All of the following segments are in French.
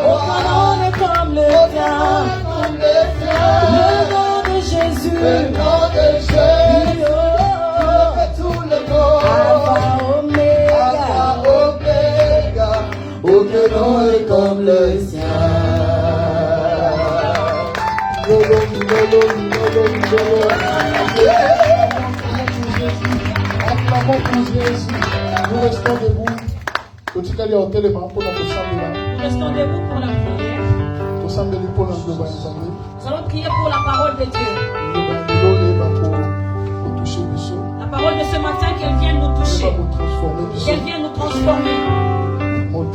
Aucun nom n'est comme le tien. Le nom de Jésus. Le nom de Jésus. Tout le monde. Alpha, Oméga. Aucun nom n'est comme le sien. Acclamons pour Jésus. Nous restons debout. Nous restons debout pour la prière. Nous allons prier pour la parole de Dieu. La parole de ce matin, qu'elle vienne nous toucher, qu'elle vienne nous transformer. Nous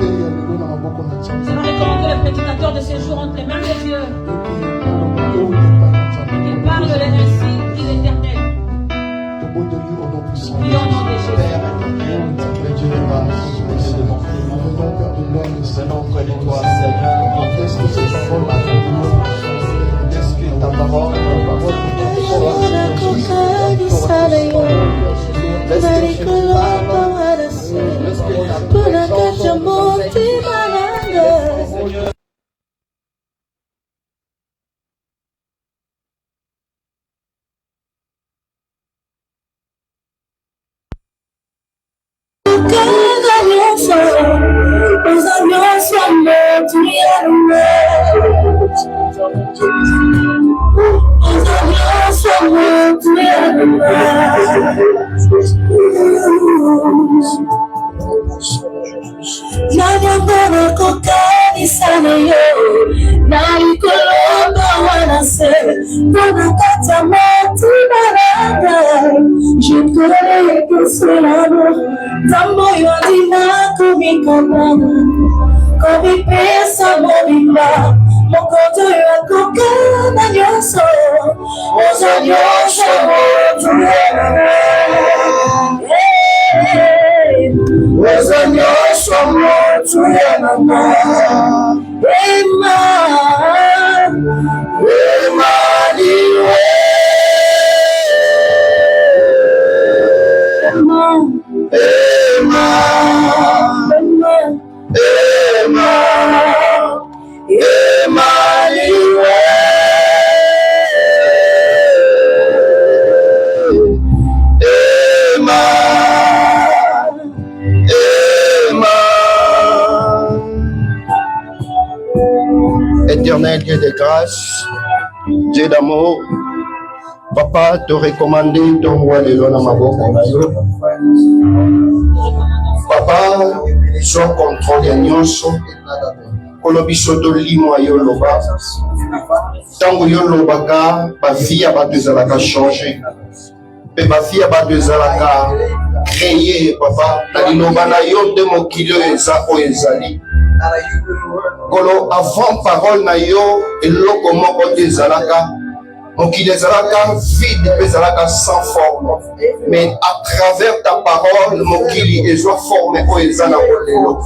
allons recommander le prédicateur de ce jour entre les mains de Dieu. Il parle le récit de l'Éternel. Prions au nom de Jésus. Venons près de toi, Seigneur. Qu'est-ce que c'est ta parole? Éternel Dieu de grâce, Dieu d'amour, Papa, te recommander ton roi de l'eau dans ma boca. Papa, sois contrôle de nyonso. Kolobiso to limo yo loba. Tango yo lobaka, ba vie ba dezalaka changer. Pe ba vie ba dezalaka créer, papa. Na liloba na yo de mokilo eza o ezali. Kolo avant parole na yo eloko moko dezalaka. Mokili ezalaka vide, ezalaka sans forme. Mais à travers ta parole, mokili ezwa forme o ezana kolelo.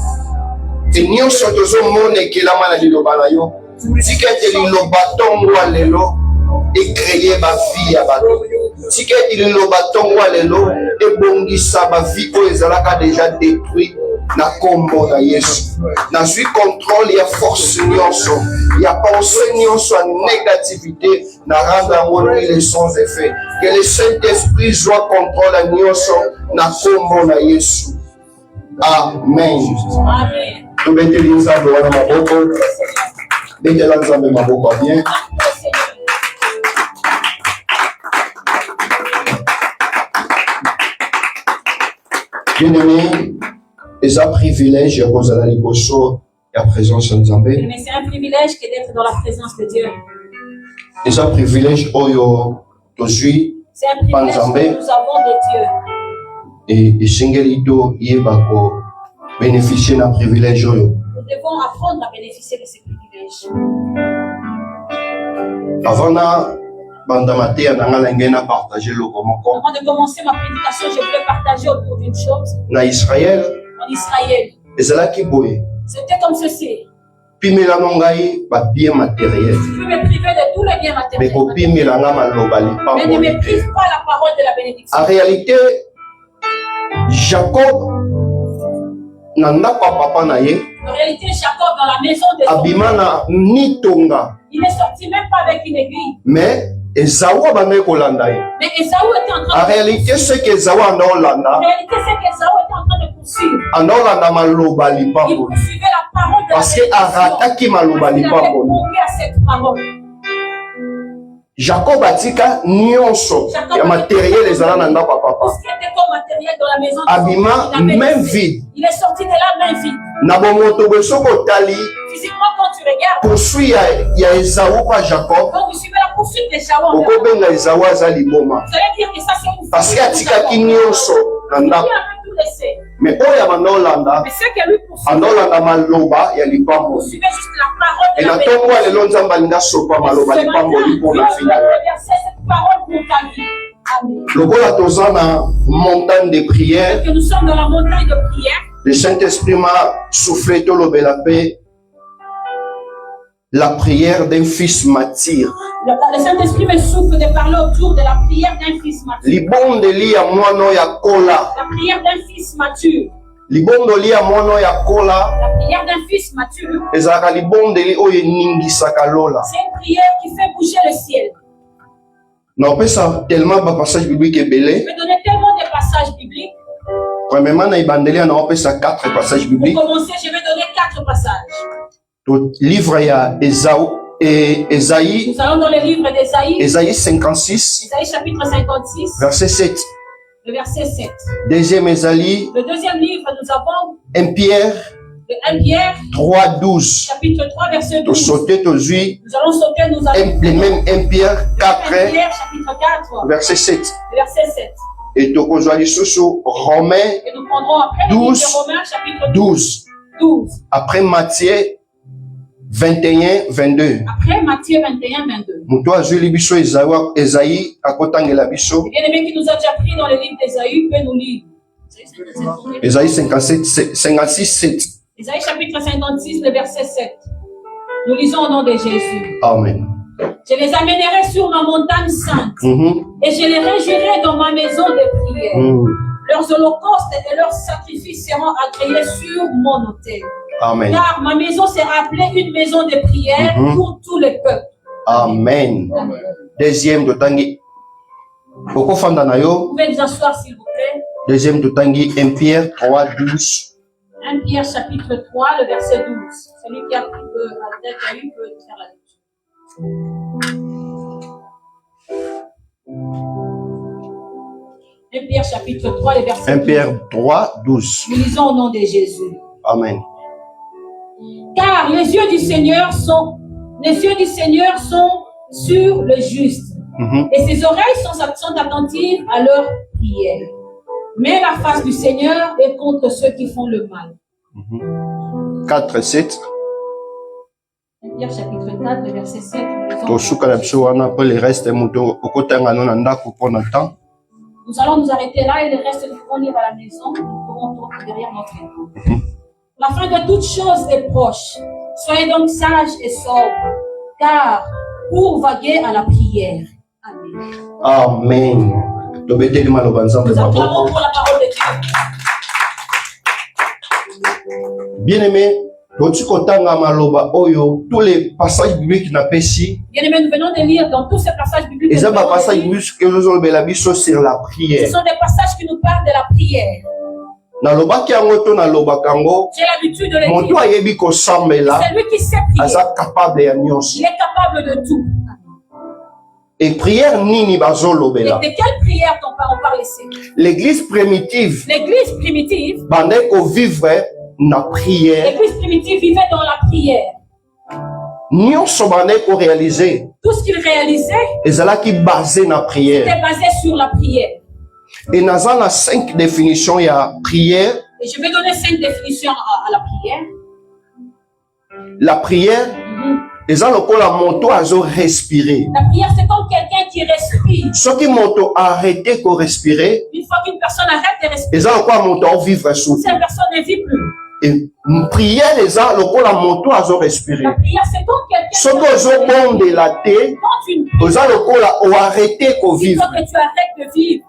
Et nous sommes tous au monde qui la maladie de Balayo. Si quelqu'un dit le bâton ou l'élo et créer ma vie à bateau. Si quelqu'un dit le bâton ou l'élo et bondi ça ma vie où ils ont déjà détruit na combo na Yesu. Na suis contrôle il y a force nyonso, il y a pensée nyonso négativité na rendre les sons effets. Que le Saint-Esprit soit contrôle à nyonso na combo na Yesu. Amen. Amen. Nous mettons les âmes dans ma boca. Mettez les âmes dans ma boca bien. Bien-aimé, c'est un privilège à la présence de Nzambe. Mais c'est un privilège que d'être dans la présence de Dieu. C'est un privilège aujourd'hui. C'est un privilège que nous avons de Dieu. Et Shingelito Yebako bénéficier d'un privilège. Nous devons apprendre à bénéficier de ces privilèges. Avant de commencer ma prédication, je voulais partager autour d'une chose. En Israël, c'était comme ceci. Tu peux me priver de tous les biens matériels. Mais ne me prive pas la parole de la bénédiction. En réalité, Jacob nanda kwa papa na ye. En réalité, Jacob dans la maison de son Abimana ni tonga. il n'est sorti même pas avec une aiguille. Mais Esaú abandait kolanda ye. Mais Esaü était en train En réalité, ce que Esaú anda En olanda, réalité, c'est qu'Esaü était en train de poursuivre. anda olanda maloba Il lipango. poursuivait la parole de Parce la que arataki maloba Parce qu'il avait lipango. manqué à cette parole. Jacob atika nyonso ya matériel ezala na ndako ya Tout papa. ce qui était comme matériel dans la maison de son Abima père, il avait main laissé. vide. Il est sorti de là main vide. Na bomoto besoko tali Physiquement, quand tu regardes, poursuit ya Esaú kwa Jacob. quand vous suivez la poursuite d'Ésaü, vous Okobenga Esaú aza liboma. allez dire que ça c'est une Parce que poursuite de atikaki Jacob. nyonso na Il ndako. avait tout laissé. Mais oyo abanda olanda, Mais ce que lui poursuivait, anda olanda maloba ya lipango. poursuivait juste la parole de Et la na maison. tongo ya lelo nzambe alinga sopa maloba Ce lipango matin, lipo Dieu na veut fina. reverser cette parole pour ta vie. Amen. Lokola toza na montagne de prière, Que nous sommes dans la montagne de prière. le Saint-Esprit m'a soufflé tolobela pe la prière d'un fils martyr. Le Saint-Esprit me souffle de parler autour de la prière d'un fils mature. Libondeli ya mwana ya kola. La prière d'un fils mature. Libondeli ya mwana ya kola La prière d'un fils mature, ezalaka libondeli oyo eningisaka lola. c'est une prière qui fait bouger le ciel. naopesa tellement bapassage biblique ebele. Je vais donner tellement de passages bibliques. Premièrement na ebandeli naopesa 4 passages Pour bibliques. commencer, je vais donner 4 passages. To livre ya Esaú et Esaïe, Nous allons dans le livre d'Ésaïe, Esaïe 56 Ésaïe chapitre 56, verset 7. le verset 7. Deuxième Esaïe, Le deuxième livre, nous avons 1 Pierre le 1 Pierre, 3 12. chapitre 3, verset To 12. sauter to zui Nous allons sauter, nous allons le même 1 Pierre 1 4 Pierre, chapitre 4, verset 7. le verset 7. Et to kozwa lisusu Romains Et nous prendrons après le livre 12, de Romains, chapitre 12. 12. Après Matthieu 21 22. Après Matthieu 21, 22. Muto azwi biso Esaïe akotangela biso. Le bien-aimé qui nous a déjà pris dans le livre d'Ésaïe peut nous lire. Esaïe 56 7. Ésaïe chapitre 56, le verset 7. Nous lisons au nom de Jésus. Amen. Je les amènerai sur ma montagne sainte et je les réjouirai dans ma maison de prière. Leurs holocaustes et leurs sacrifices seront agréés sur mon autel. Amen. Car ma maison sera appelée une maison de prière pour tous les peuples. Amen. Amen. Deuxième totangi. Pourquoi fanda na Vous yo? pouvez vous asseoir s'il vous plaît. Deuxième totangi 1 Pierre 3 12. 1 Pierre chapitre 3, le verset 12. Celui qui a pris déjà eu peut faire la lecture. 1 Pierre chapitre 3, le verset 1 12. Pierre 3 12. Nous lisons au nom de Jésus. Amen. Car les yeux du Seigneur sont sur le juste, et ses oreilles sont attentives à leurs prières. Mais la face du Seigneur est contre ceux qui font le mal. 4 7. 1 Pierre chapitre 4, le verset 7. Tosuka la biso wana pe le reste muto okotanga no na ndako pona temps. Nous allons nous arrêter là et le reste nous pourrons lire à la maison. Nous pourrons tourner derrière notre écran. La fin de toute chose est proche. Soyez donc sages et sobres, car pour vaguer à la prière. Amen. Amen. Tobeteli maloba nzambe Nous acclamons maboko. pour la parole de Dieu. Bien-aimé, toti kotanga maloba oyo tous les passages bibliques na pesi. Bien-aimés, nous venons de lire dans tous ces passages bibliques. Eza ba passage biblique que nous allons bela biso sur la Ce prière. sont des passages qui nous parlent de la prière. Nalobaki yango to nalobaka ngo J'ai l'habitude de le moto dire. ayebi kosambela C'est lui qui sait prier. aza capable ya nyonso. Il est capable de tout. Et prière nini Et bazolobela. de quelle prière on parle ici? L'église primitive L'église primitive, bandait ko vivre na prière. l'église primitive vivait dans la prière. Nyonso bandait ko réaliser Tout ce qu'il réalisait ezalaki basé na prière. était basé sur la prière. Et naza na 5 définitions ya prière. Et je vais donner 5 définitions à la prière. La prière eza lokola moto azo respirer. La prière, c'est comme quelqu'un qui respire. Soki moto arrêter ko respirer, Une fois qu'une personne arrête de respirer, eza lokola moto au vivre sous. cette personne ne vit plus. Et prière eza lokola moto azo respirer. La prière, c'est comme quelqu'un Soki ozo bondela te, quand tu ne oza lokola o arrêter ko il vivre. faut que tu arrêtes de vivre.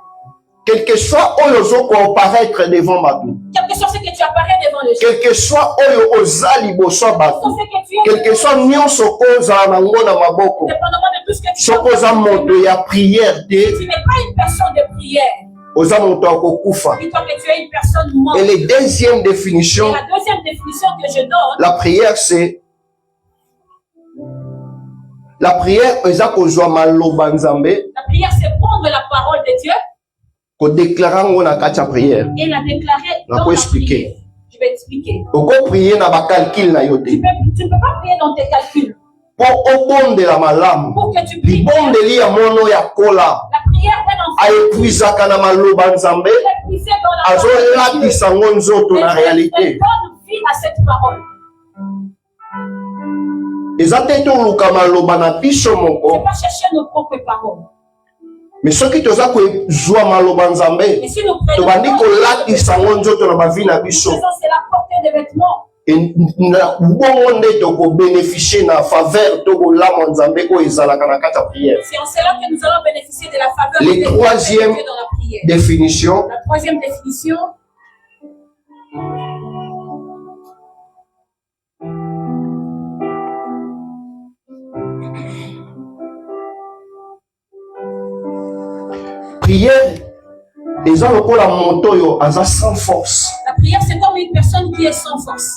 Quelque chose oyo ozo comparaître devant bato. Quelque chose que tu tu apparais devant les gens. quel que soit oyo ozali boso bato, Sur ce que tu es, quel que soit nyonso koza nango na maboko, dépendamment de tout ce que tu soko za moto ya prière te, tu n'es pas une personne de prière. oza moto akokufa. Dis-toi que tu es une personne morte. Et la deuxième définition, Et la deuxième définition que je donne, la prière c'est la prière eza kozwa maloba nzambe la prière c'est prendre la parole de Dieu kodéclara ngo na kati ya prière. et la déclarer On dans peut la expliquer. prière. Je vais expliquer. Oko prier na bakalkil na yo te. Tu ne peux pas prier dans tes calculs. Po obondela malamu. Pour que tu pries, Libondeli ya mono ya kola. la prière d'un enfant Ayepuisaka na maloba nzambe. est puisée dans la parole de Dieu. Azolatisa ngo nzoto na Elle réalité. donne vie à cette parole. Eza te toluka maloba na biso Ce n'est moko. pas chercher nos propres paroles. Mais soki toza kozwa maloba nzambe, Et si nous prenons tobandi kolatisa ngo nzoto na bavi na biso. c'est la portée des vêtements. Et na bongo nde tokobénéficie na faveur tokolama nzambe oyo ezalaka na kati ya prière. C'est en cela que nous allons bénéficier de la faveur Les de Dieu troisième dans la prière. Définition, La troisième définition, prière eza lokola moto oyo aza sans force. la prière c'est comme une personne qui est sans force.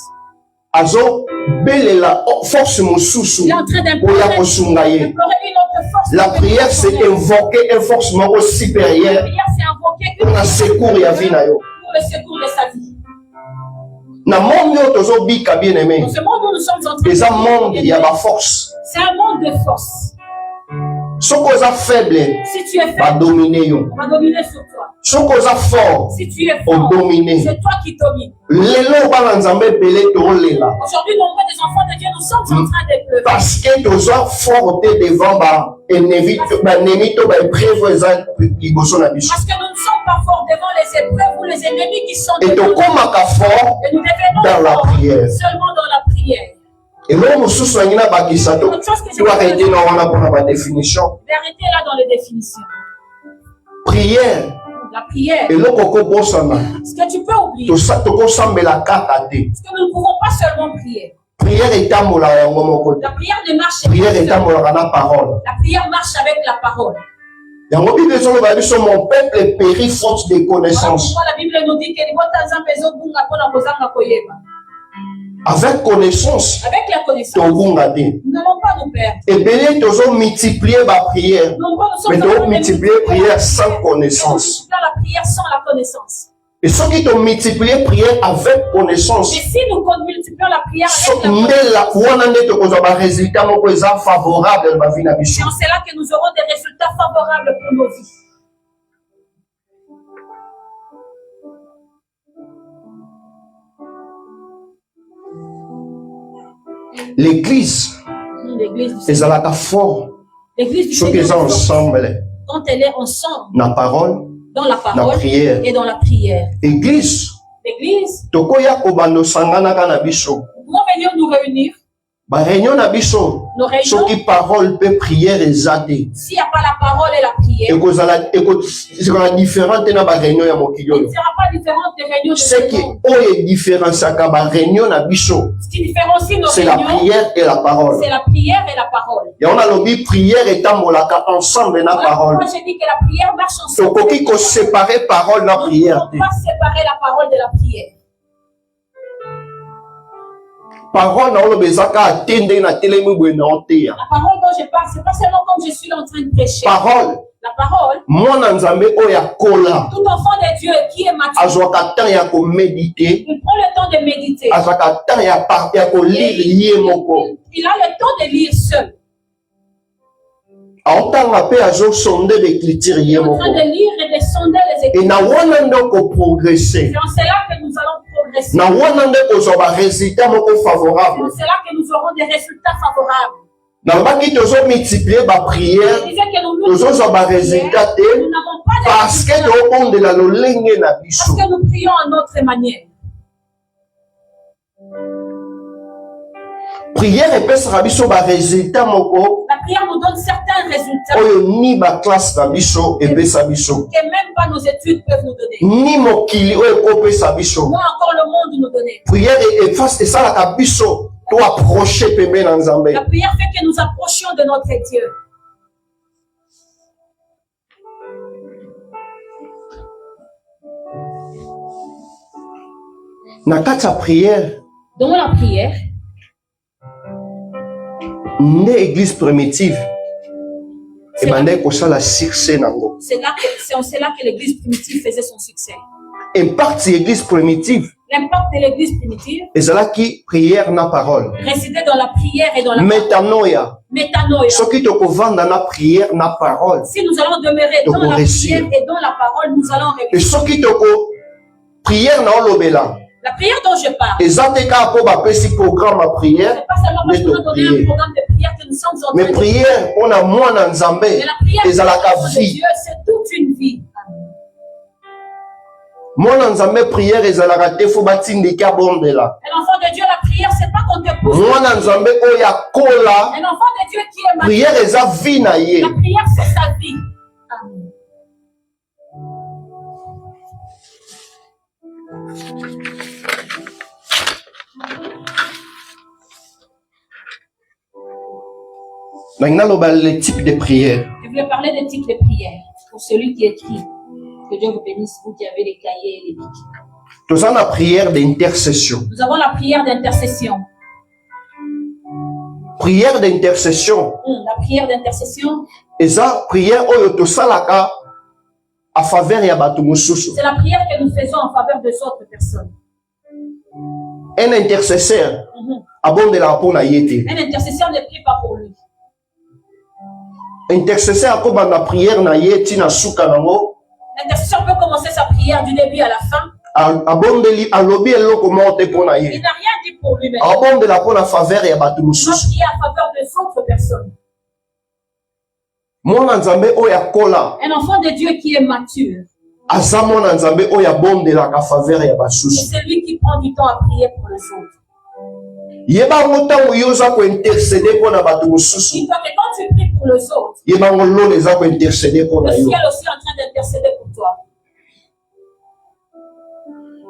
Azo belela force mosusu Il est en train oya d'implorer kosunga ye. une autre force. La prière c'est invoquer une force moko La supérieure prière c'est invoquer pour na secours ya vie na yo. pour le secours de sa vie. Na monde oyo tozobika bien aimé, Dans ce monde où nous sommes en train eza de monde vivre, ya ba force. c'est un monde de force. Soko oza faible, Si tu es faible, ba dominer yo. on va dominer sur toi. Soko oza fort, Si tu es o fort, dominer. c'est toi qui domines. Lelo bana nzambe ebele tolela. Aujourd'hui, nombreux des enfants de Dieu, nous sommes en train de pleurer. Parce que toza fort te devant ba ennemi to ba épreuve eza liboso na biso. Parce que nous ne sommes pas forts devant les épreuves ou les ennemis qui sont Et devant nous. tokomaka fort Et nous devenons dans la forts prière. seulement dans la prière. eloko mosusu nangi na bakisa toarrete na wana mpona badéfinition. Je vais arrêter là dans les définitions. Prière La prière, eloko okobosana ce que tu peux oublier, tokosambela kaka te. parce que nous ne pouvons pas seulement prier. Prière etambolaka yango moko te. La prière ne marche Prière pas seule. etambolaka na parole. La prière marche avec la parole. yango bible ezoloba biso mon peuple périt faute de Voilà connaissance. pourquoi la Bible nous dit que les bottes en peso bunga pona kozanga koyeba. Avec connaissance Avec la connaissance, tobunga te. nous n'allons pas nous perdre. ebele tozomultiplie baprière Nombreux nous sommes mais en train de tomultiplie prière sans connaissance. multiplier la prière sans la connaissance. et soki tomultiplie prière avec connaissance Mais si nous multiplions la prière avec la ndela connaissance, wana nde tokozwa baresultat moko eza favorable na bavi na biso. c'est en cela que nous aurons des résultats favorables pour nos vies. l'église L'église du Seigneur. ezalaka fort L'église du soki eza Seigneur, ensemble quand elle est ensemble, na parole dans la na parole prière. et dans la prière. église L'église, tokoya kobanda osanganaka na biso nous pouvons venir nous réunir, baréunion na biso nos réunions. soki parole mpe prière eza te S'il n'y a pas la parole et la prière, ekozala différent te na baréunion ya mokili il oyo. ne sera pas différente des réunions de ce ce qui monde. oyo edifférenciaka baréunion na biso Ce qui différencie nos c'est la réunions, prière et la parole. c'est la prière et la parole. yango nalobi prière etambolaka ensemble na Voilà parole. pourquoi j'ai dit que la prière marche ensemble. tokoki kosepare parole na Nous ne prière pouvons te. pas séparer la parole de la prière. parole na oloba ezaka ate ndenge na telemi boye na oteya. La parole dont je parle, c'est pas seulement comme je suis là en train de prêcher. parole La parole, mwana nzambe oyo akola tout enfant de Dieu qui est mature, azwaka temps ya komédite, il prend le temps de méditer. azwaka temps ya kolire ye moko, Il a le temps de lire seul. aotanga mpe azosonde l'écriture Il ye est en moko. train de lire et de sonder les e écritures. na wana nde okoprogresse, C'est en cela que nous allons progresser. na wana nde kozwa baresultat moko C'est favorable. en cela que nous aurons des résultats favorables. nalobaki tozomultiplie baprière, Je disais que nous tozozwa baresultat te nous n'avons pas de parce que résultats tobondela lolenge na biso. parce que nous prions à notre manière. prière epesaka biso baresultat moko La prière nous donne certains résultats oyo ni ba classe na biso epesa biso que même pas nos études peuvent nous donner. ni mokili oyo ekopesa biso. Moi encore le monde nous donner. Prière efface esalaka biso to approcher pembe na Nzambe. La prière fait que nous approchions de notre Dieu. Na kati ya prière, Dans la prière, nde église primitive ebandaki kosala succès nango. c'est en cela que l'église primitive faisait son succès. Impact ya église primitive L'impact de l'église primitive ezalaki prière na parole. résidait dans la prière et dans la Metanoia. métanoïa. Soki tokovanda na prière na parole. Si nous allons demeurer dans la réussir. prière et dans la parole, nous allons Et réussir. soki toko prière na olobela. La prière dont je parle, Eza te kaka po bapesi programme ya prière. c'est pas seulement parce qu'on a donné un programme de prière que nous sommes en train Mais de prière mpona mwana Nzambe Mais la prière ezalaka de vie. Dieu, c'est toute une vie. Mwana Nzambe prière ezalaka te fo batindiki abondela. Un enfant de Dieu, la prière, c'est pas qu'on te pousse. Mwana Nzambe oyo akola Un enfant de Dieu qui est mature, prière eza vie na ye. la prière, c'est sa vie. Amen. Maintenant le type de prière. Je voulais parler des types de prière. Pour celui qui écrit, que Dieu vous bénisse, vous qui avez les cahiers et les bics. Toza na prière d'intercession. Nous avons la prière d'intercession. Prière d'intercession. La prière d'intercession, Eza prière oyo tosalaka a faveur ya bato mosusu. c'est la prière que nous faisons en faveur des autres personnes. Un intercesseur abondela mpona ye te. Un intercesseur ne prie pas pour lui. Intercesseur akobanda prière na ye tina suka nango. L'intercesseur peut commencer sa prière du début à la fin. Abondeli alobi eloko moko te mpona Il ye. n'a rien dit pour lui-même. Abondela mpona faveur ya bato Il mosusu. prie en faveur des autres personnes. Mwana Nzambe oyo akola Un enfant de Dieu qui est mature, aza mwana Nzambe oyo abondelaka faveur ya et basusu. c'est lui qui prend du temps à prier pour les autres. Yebango ntango yo oza kointercede mpona bato mosusu. Dis-toi que quand tu pries pour les autres, Yebango lolo eza kointercede mpona le yo. ciel aussi est en train d'intercéder pour toi.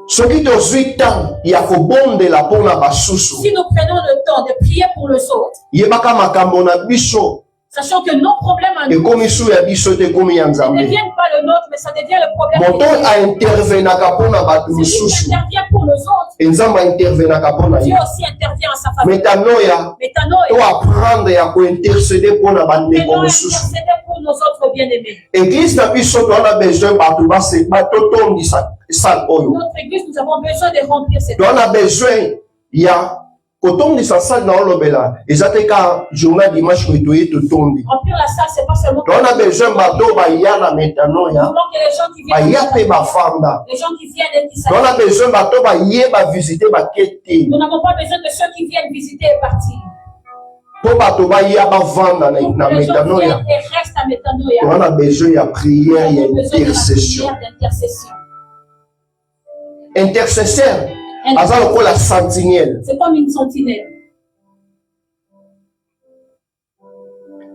Soki tozwi ntango ya kobondela mpona basusu, Si nous prenons le temps de prier pour les autres, yebaka makambo na biso sachant que nos problèmes à nous ekomi su ya biso te ekomi ya ne Nzambe. deviennent pas le nôtre, mais ça devient le problème Moto de Dieu. aintervenaka mpona bato C'est lui qui mosusu, intervient pour les autres. Nzambe aintervenaka mpona Dieu ye. aussi intervient en sa faveur. Metanoia Métanoïa, to apprendre ya kointercede mpona bandeko maintenant mosusu. intercéder pour nos autres bien-aimés. Église na biso toana besoin bato batotondisa sale oyo. Notre église, nous avons besoin de remplir cette Toana besoin ya kotondisa sale na olobela eza te ka journal dimanche koyo toye totondi. Remplir la salle, c'est pas seulement pour Toana besoin bato baya na metanoia Nous voulons que les gens qui viennent, baya mpe bafanda. les gens qui viennent et qui Toana s'arrêtent. besoin bato baye bavisite bakete Nous n'avons pas besoin de ceux qui viennent visiter et partir. mpo bato baya bavanda Pour na que les gens metanoia. viennent et restent à Métanoïa. Toana besoin ya prière Nous ya avons besoin de la intercession. prière d'intercession. Intercesseur aza lokola sentinelle. C'est comme une sentinelle.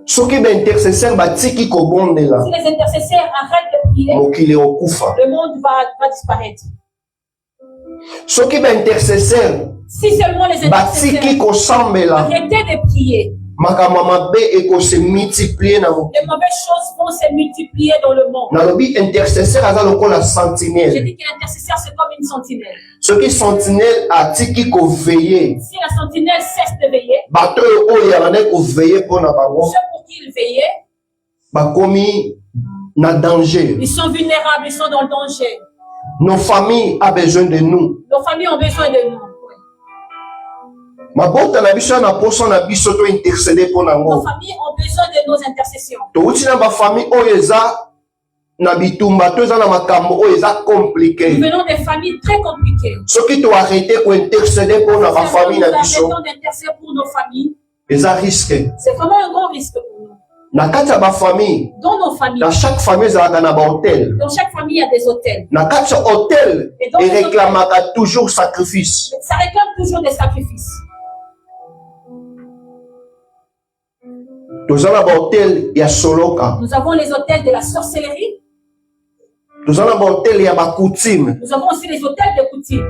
Soki baintercesseur batiki kobondela Si les intercesseurs arrêtent de prier, mokili okufa. le monde va disparaître. Soki baintercesseur Si seulement les batiki intercesseurs kosambela arrêtaient de prier, makambo mabe ekose multiplier na mokili. les mauvaises choses vont se multiplier dans le monde. Nalobi intercesseur aza lokola J'ai sentinelle. dit que l'intercesseur, c'est comme une sentinelle. Soki sentinelle atiki koveille Si la sentinelle cesse de veiller, bato oyo yabandaki koveille mpona bango ceux pour qui il veillait, bakomi na danger. ils sont vulnérables, ils sont dans le danger. Nos familles a besoin de nous. Nos familles ont besoin de nous. Mabota na biso na poso na biso to intercéder mpona Nos ngo. familles ont besoin de nos intercessions. Touti na bafamille oyo eza na bitumba to eza na makambo oyo eza Nous compliqué. venons des familles très compliquées. Soki toarrete kointercéder mpona Nous bafamille na biso arrêtons d'intercéder pour nos familles. eza risque. C'est vraiment un grand risque pour nous. Na kati ya bafamille, Dans nos familles, na chaque famille ezalaka na bahotel. dans chaque famille, il y a des hôtels. Na kati ya hotel ereklamaka toujours sacrifice. Ça réclame toujours des sacrifices. tozana ba hôtel ya soloka, Nous avons les hôtels de la sorcellerie. tozana ba hôtel ya ba coutume, Nous avons aussi les hôtels de coutume.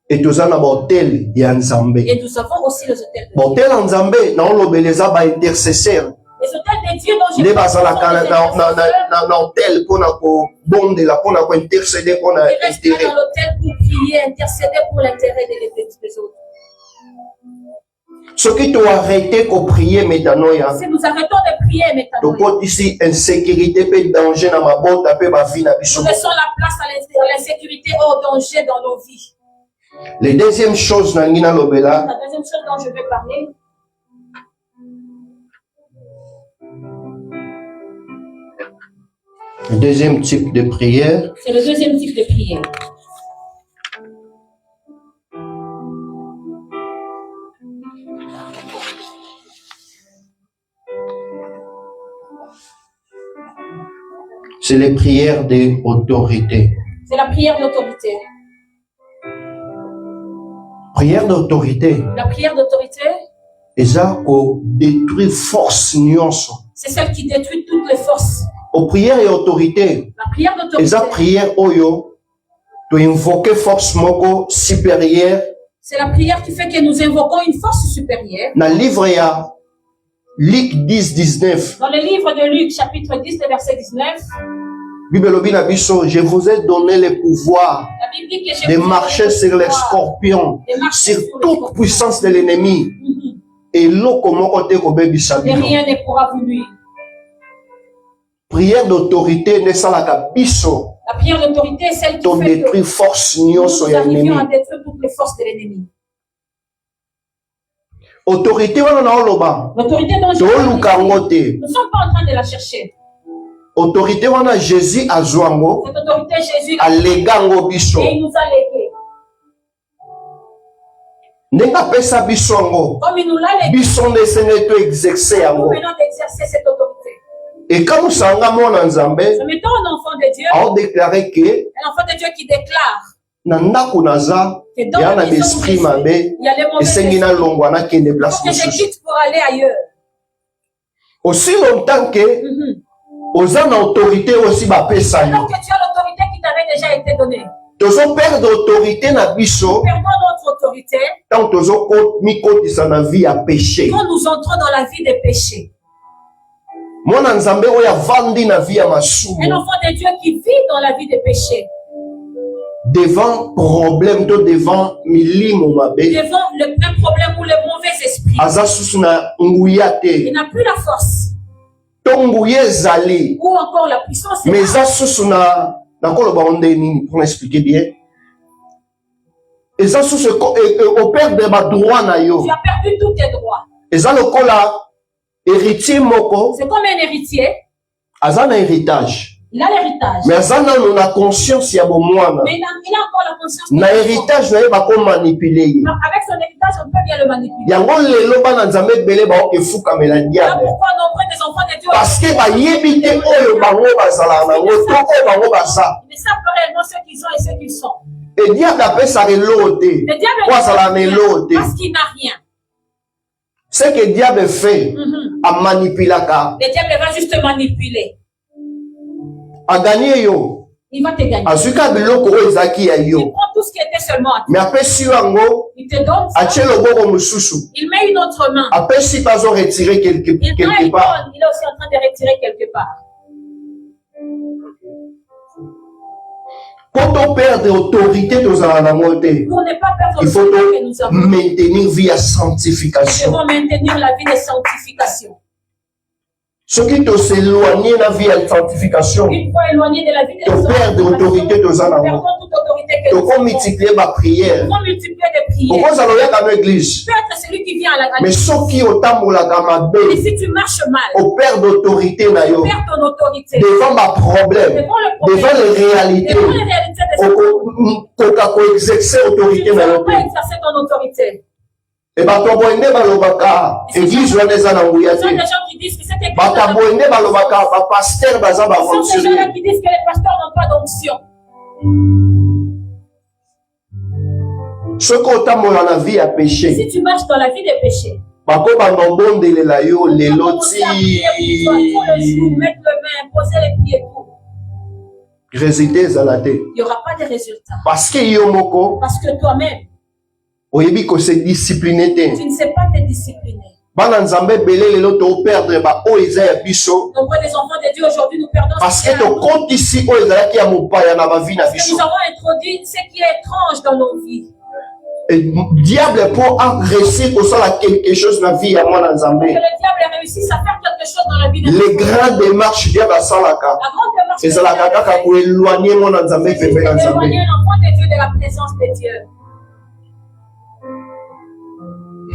et tozana ba hôtel ya nzambe. Et nous avons aussi les hôtels de Ba Dieu. hôtel ya nzambe na olobeleza ba intercesseur. Les hôtels de Dieu dont j'ai Nde parlé, bazalaka ce sont des intercesseurs na hôtel mpona kobondela mpona kointercéder mpona qui restent intérêt. dans l'hôtel pour prier, intercéder pour l'intérêt des autres. soki toarrete koprier metanoya Si nous arrêtons de prier maintenant, tokotisi insécurité mpe danger na mabota mpe bavi na biso. nous laissons la place à l'insécurité et au danger dans nos vies. Le deuxième chose na ngi nalobela La deuxième chose dont je vais parler, le deuxième type de prière, c'est le deuxième type de prière. c'est les prières d'autorité. C'est la prière d'autorité. Prière d'autorité, La prière d'autorité, eza kodétruire force nyonso. c'est celle qui détruit toutes les forces. O prière et autorité, La prière d'autorité, eza prière oyo to invoquer force moko supérieure. c'est la prière qui fait que nous invoquons une force supérieure. Na livre ya Luc 10-19, Dans le livre de Luc, chapitre 10, le verset 19, Bible lobi na biso, je vous ai donné le pouvoir la Bible dit que de marcher sur les scorpions, sur toute puissance de l'ennemi. Et loko moko te kobebisa Et bino. rien ne pourra vous nuire. Prière d'autorité ne salaka biso La prière d'autorité est celle qui to fait que détruire force nous nyonso ya ennemi. arrivions à détruire toutes les forces de l'ennemi. Autorité wana na oloba L'autorité dont je toluka parle, yango te. nous ne sommes pas en train de la chercher. Autorité wana Jésus azwa yango, Cette autorité, Jésus, alega yango biso. et il nous a légué. Ndenge apesa biso yango, Comme il nous l'a légué, biso nde esengeli to exerce nous yango. venons d'exercer cette autorité. Ekamusanga mwana nzambe Nous mettons un enfant de Dieu, aodéclare ke un enfant de Dieu qui déclare na ndako naza que dans ya la na maison où je l'esprit suis, mabe il y a les mauvais esengi esprits. nalongwa nakende Il place faut que je mosusu. quitte pour aller ailleurs. Aussi longtemps que oza na autorité aussi bapesa yo, Alors que tu as l'autorité qui t'avait déjà été donnée. tozoperdre autorité na biso Perdons notre autorité ntango tozomikotisa na vie ya péché. quand nous entrons dans la vie des péchés. Mwana nzambe oyo avandi na vie ya Un masumu enfant de Dieu qui vit dans la vie des péchés, devant problème to devant milimo mabe devant un problème ou le mauvais esprit, aza susu na nguya il te n'a plus la force to nguya ezali ou encore la puissance. mais eza susu na nakoloba ngo nde nini pour expliquer bien eza susu operdre badroit na yo, Tu as perdu tous tes droits. eza lokola héritier moko C'est comme un héritier, aza na héritage il a l'héritage. mais aza nano na conscience ya bomwana Mais il a encore la conscience. na héritage na ye bakomanipule ye. Avec son héritage, on peut bien le manipuler. yango lelo bana nzambe ebele baokefukamela Voilà diable pourquoi nombreux des enfants de Dieu parce que bayebi te oyo bango bazala nango to oyo bango baza. ils ne savent pas réellement ce qu'ils ont et ce qu'ils sont. E diable apesaka eloko te Le diable po azala na eloko te. parce qu'il n'a rien. Ce que diable fait amanipulaka Le diable va juste manipuler. aganie yo Il va te gagner. azwika biloko oyo ezalaki ya Il yo prend tout ce qui était seulement à toi. mais apesi yo yango Il te donne ça. atie loboko mosusu Il met une autre main. apesi mpe azoretire quelque Il prend, il part. donne. Il est aussi en train de retirer quelque part. Po toperdre autorité tozala nango te, Pour ne pas perdre il le faut temps que nous avons. maintenir vie ya Nous sanctification. devons maintenir la vie de sanctification. soki toséloigne na vie ya sanctification Une fois éloigné de la vie de toperdre autorité toza nous nango, perdons toute autorité que nous avons. tokomultiplie baprière. Nous devons multiplier des prières. okozala oyaka na église Tu peux être celui qui vient à la mais soki otambolaka Et mabe si tu marches mal, operdre autorité na yo tu perds ton autorité. devant baproblème, Devant le devant problème, les réalités, devant les réalités de ce monde, koka koexerce tu autorité ne na yo peux pas te. exercer ton autorité. E bato boye nde balobaka église wana eza na nguya Ce sont des te. gens qui disent que cette église Bato n'a pas boye nde balobaka bapaster baza Ce sont ces gens-là bafonctionnaire. qui disent que les pasteurs n'ont pas d'onction. soki otambola na vie ya péché Si tu marches dans la vie des péchés, bako bangombondelela yo lelo Commencer à prier pour toi tout le jour, mettre le main, poser les pieds pour. résultat ezala te. Il n'y aura pas de résultat. Parce que yo moko Parce que toi-même, oyebi ko se discipliner te. tu ne sais pas te discipliner. Bana nzambe belé lelo to perdre ba o eza ya biso. Nombre des enfants de Dieu aujourd'hui nous perdons Parce ce que qui est to compte ici o ezala ki ya mopaya na ba vie na parce que biso. nous avons introduit ce qui est étrange dans nos vies. Et diable pour réussir pour ça quelque chose dans la vie à moi dans Zambé. Que le diable réussisse à faire quelque chose dans la vie de Les nos grandes démarches diable à Salaka. La grande démarche Et ça la kaka pour éloigner mon Nzambé c'est pépé dans d'éloigner Zambé. l'enfant de Dieu de la présence de Dieu.